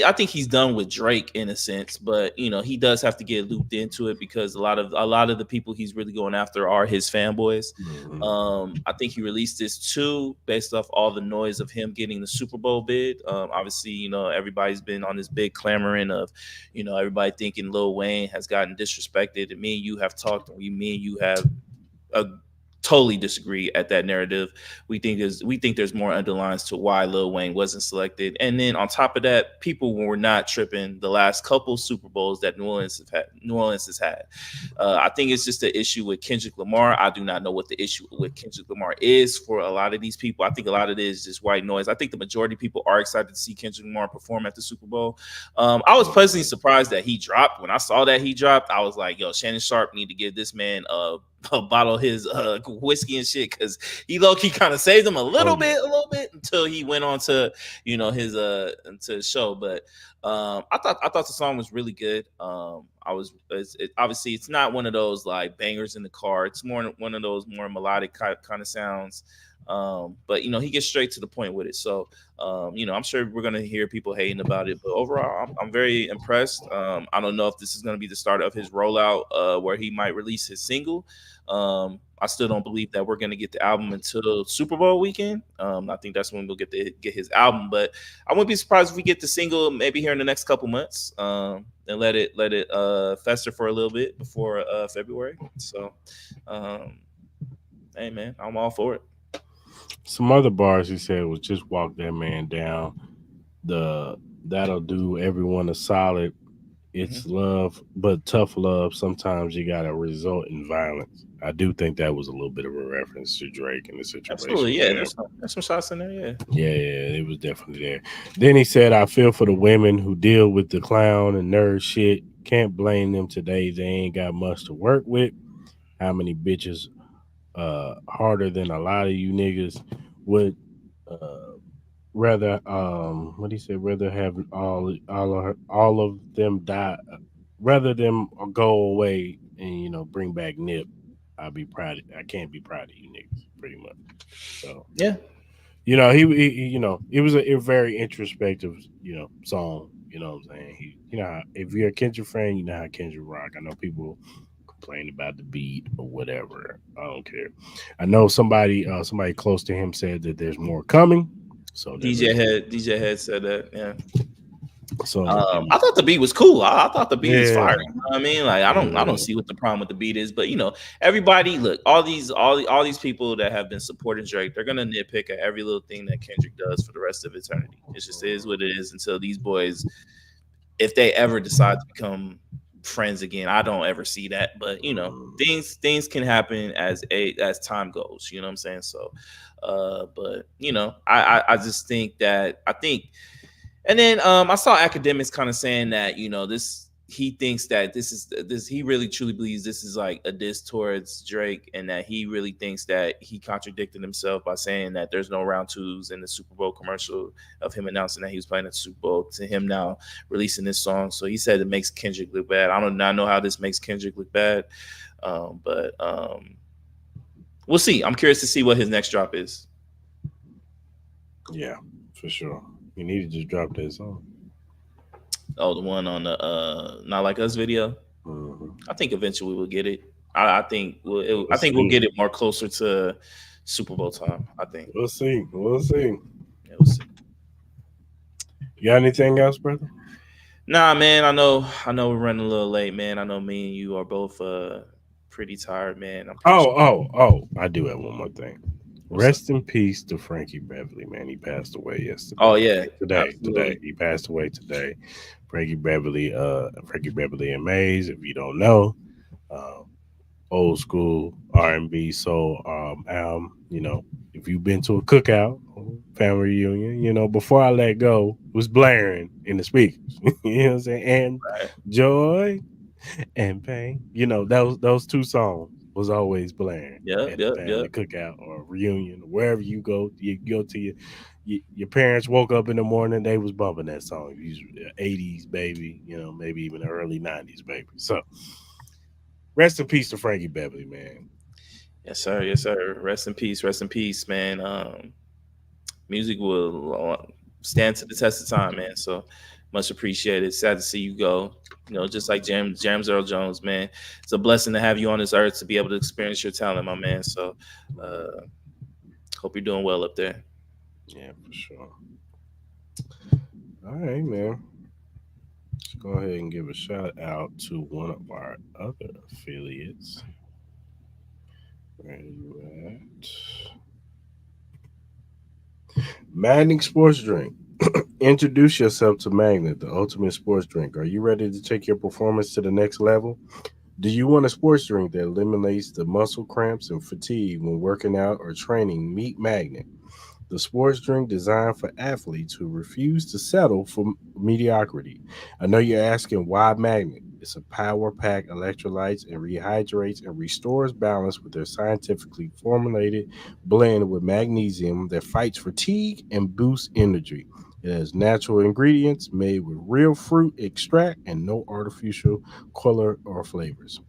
I think he's done with Drake in a sense, but he does have to get looped into it because a lot of the people he's really going after are his fanboys. Mm-hmm. I think he released this too based off all the noise of him getting the Super Bowl bid. Obviously, everybody's been on this big clamoring of, everybody thinking Lil Wayne has gotten disrespected, and me and you have talked, and me and you have uh, totally disagree at that narrative. We think there's more underlines to why Lil Wayne wasn't selected, and then on top of that, people were not tripping the last couple Super Bowls that New Orleans has had. I think it's just the issue with Kendrick Lamar. I do not know what the issue with Kendrick Lamar is for a lot of these people. I think a lot of it is just white noise. I think the majority of people are excited to see Kendrick Lamar perform at the Super Bowl. I was pleasantly surprised that he dropped. When I saw that he dropped, I was like, "Yo, Shannon Sharpe need to give this man a bottle of his whiskey and shit," because he low key kind of saved him Oh yeah. a little bit until he went on to his into his show. But I thought the song was really good. Obviously it's not one of those like bangers in the car. It's more one of those more melodic kind of sounds. But he gets straight to the point with it. So I'm sure we're gonna hear people hating about it, but overall, I'm very impressed. I don't know if this is gonna be the start of his rollout, where he might release his single. I still don't believe that we're gonna get the album until Super Bowl weekend. I think that's when we'll get his album, but I wouldn't be surprised if we get the single maybe here in the next couple months, and let it fester for a little bit before February. So, um, hey man, I'm all for it. Some other bars he said was just walk that man down. The That'll do everyone a solid. Mhm. It's love, but tough love. Sometimes you gotta result in violence. I do think that was a little bit of a reference to Drake and the situation Absolutely, with yeah. him. There's some shots in there, yeah. Yeah, it was definitely there. Then he said, I feel for the women who deal with the clown and nerd shit. Can't blame them today. They ain't got much to work with. How many bitches harder than a lot of you niggas would rather what he said, rather have all of them die, rather them go away and bring back Nip. I can't be proud of you niggas, pretty much. So Yeah. it was a very introspective song. You know what I'm saying? If you're a Kendrick fan, you know how Kendrick rock. I know people complain about the beat or whatever. I don't care. I know somebody close to him said that there's more coming. So that DJ lets me. Head, DJ Head said that. Yeah. So I thought the beat was cool. I thought the beat is yeah, fire. You know what I mean? Like I don't yeah. see what the problem with the beat is, but everybody look, all these people that have been supporting Drake, they're gonna nitpick at every little thing that Kendrick does for the rest of eternity. It just is what it is until these boys, if they ever decide to become friends again. I don't ever see that, but things can happen as time goes. You know what I'm saying? So, but I just think that I think and then I saw academics kind of saying that this he thinks that this he really truly believes this is like a diss towards Drake, and that he really thinks that he contradicted himself by saying that there's no round twos in the Super Bowl commercial of him announcing that he was playing at the Super Bowl to him now releasing this song. So he said it makes Kendrick look bad. I don't not know how this makes Kendrick look bad, but we'll see. I'm curious to see what his next drop is. Yeah, for sure. You need to just drop that song. Oh, the one on the Not Like Us video. Hmm. I think eventually we'll get it. I think We'll I think we'll see. get it more closer to Super Bowl time. I think. We'll see. We'll see. Yeah, we'll see. You got anything else, brother? Nah, man. I know we're running a little late, man. I know me and you are both pretty tired, man. I'm pretty sure. Oh. I do have one more thing. What's up? Rest in peace to Frankie Beverly, man. He passed away yesterday. Oh yeah, Today. absolutely. He passed away today. Frankie Beverly and Mays, if you don't know, uh, old school R&B soul album. If you've been to a cookout or family reunion, before I let go was blaring in the speakers. You know what I'm saying? And Right. joy and pain. Those two songs was always blaring Yep, at the yep, yep. family cookout or reunion, wherever you go. You go to your parents woke up in the morning, they was bumping that song. These 80s baby, maybe even the early 90s baby. So rest in peace to Frankie Beverly, man. Yes, sir. Yes, sir. Rest in peace, man. Music will stand to the test of time, man. So much appreciated. Sad to see you go. Just like James Earl Jones, man. It's a blessing to have you on this earth to be able to experience your talent, my man. So uh hope you're doing well up there. Yeah, for sure. All right, man. Let's go ahead and give a shout out to one of our other affiliates. Where are you at? Magnet Sports Drink. Introduce yourself to Magnet, the ultimate sports drink. Are you ready to take your performance to the next level? Do you want a sports drink that eliminates the muscle cramps and fatigue when working out or training? Meet Magnet, the sports drink designed for athletes who refuse to settle for mediocrity. I know you're asking why Magnet. It's a power pack electrolytes and rehydrates and restores balance with their scientifically formulated blend with magnesium that fights fatigue and boosts energy. It has natural ingredients made with real fruit extract and no artificial color or flavors.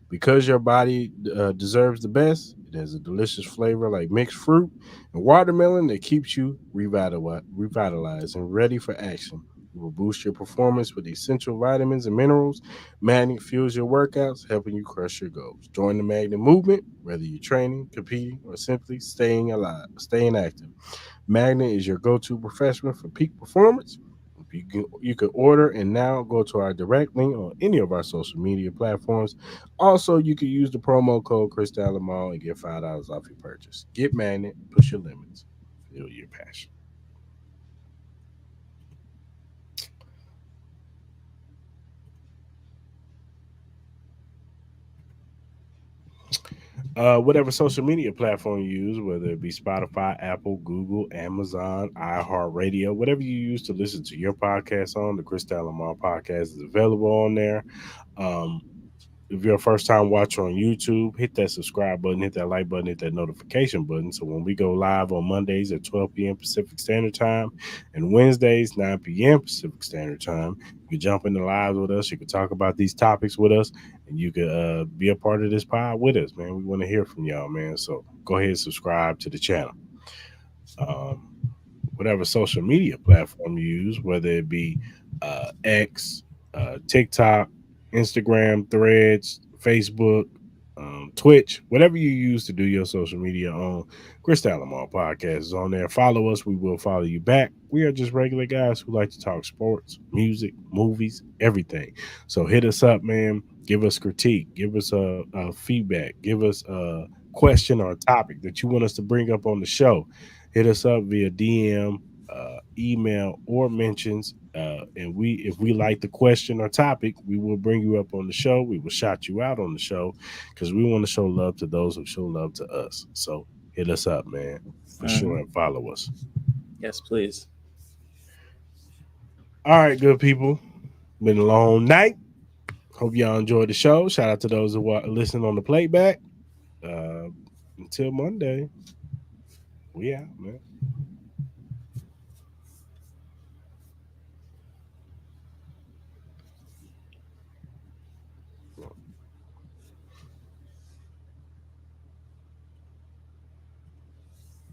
Because your body deserves the best, it has a delicious flavor like mixed fruit and watermelon that keeps you revitalized and ready for action. It will boost your performance with essential vitamins and minerals. Magnet fuels your workouts, helping you crush your goals. Join the Magnet movement, whether you're training, competing, or simply staying active. Magnet is your go-to professional for peak performance. You can order and now go to our direct link on any of our social media platforms. Also, you can use the promo code Cris and get $5 off your purchase. Get Magnet, push your limits, feel your passion. Whatever social media platform you use, whether it be Spotify, Apple, Google, Amazon, iHeartRadio, whatever you use to listen to your podcast on, the Cris Lamar podcast is available on there. Um, if you're a first time watcher on YouTube, hit that subscribe button, hit that like button, hit that notification button. So when we go live on Mondays at 12 p.m. Pacific Standard Time and Wednesdays, 9 p.m. Pacific Standard Time, you can jump in the lives with us. You can talk about these topics with us, and you could be a part of this pod with us, man. We want to hear from y'all, man. So go ahead and subscribe to the channel. Um, whatever social media platform you use, whether it be X, TikTok, Instagram, Threads, Facebook, Twitch, whatever you use to do your social media on. Cris Lamar podcast is on there. Follow us. We will follow you back. We are just regular guys who like to talk sports, music, movies, everything. So hit us up, man. Give us critique. Give us a feedback. Give us a question or a topic that you want us to bring up on the show. Hit us up via DM, email, or mentions. And if we like the question or topic, we will bring you up on the show. We will shout you out on the show because we want to show love to those who show love to us. So hit us up, man, for sure, Mhm. and follow us. Yes, please. All right, good people. Been a long night. Hope y'all enjoyed the show. Shout out to those who are listening on the playback. Uh, until Monday, we out, man.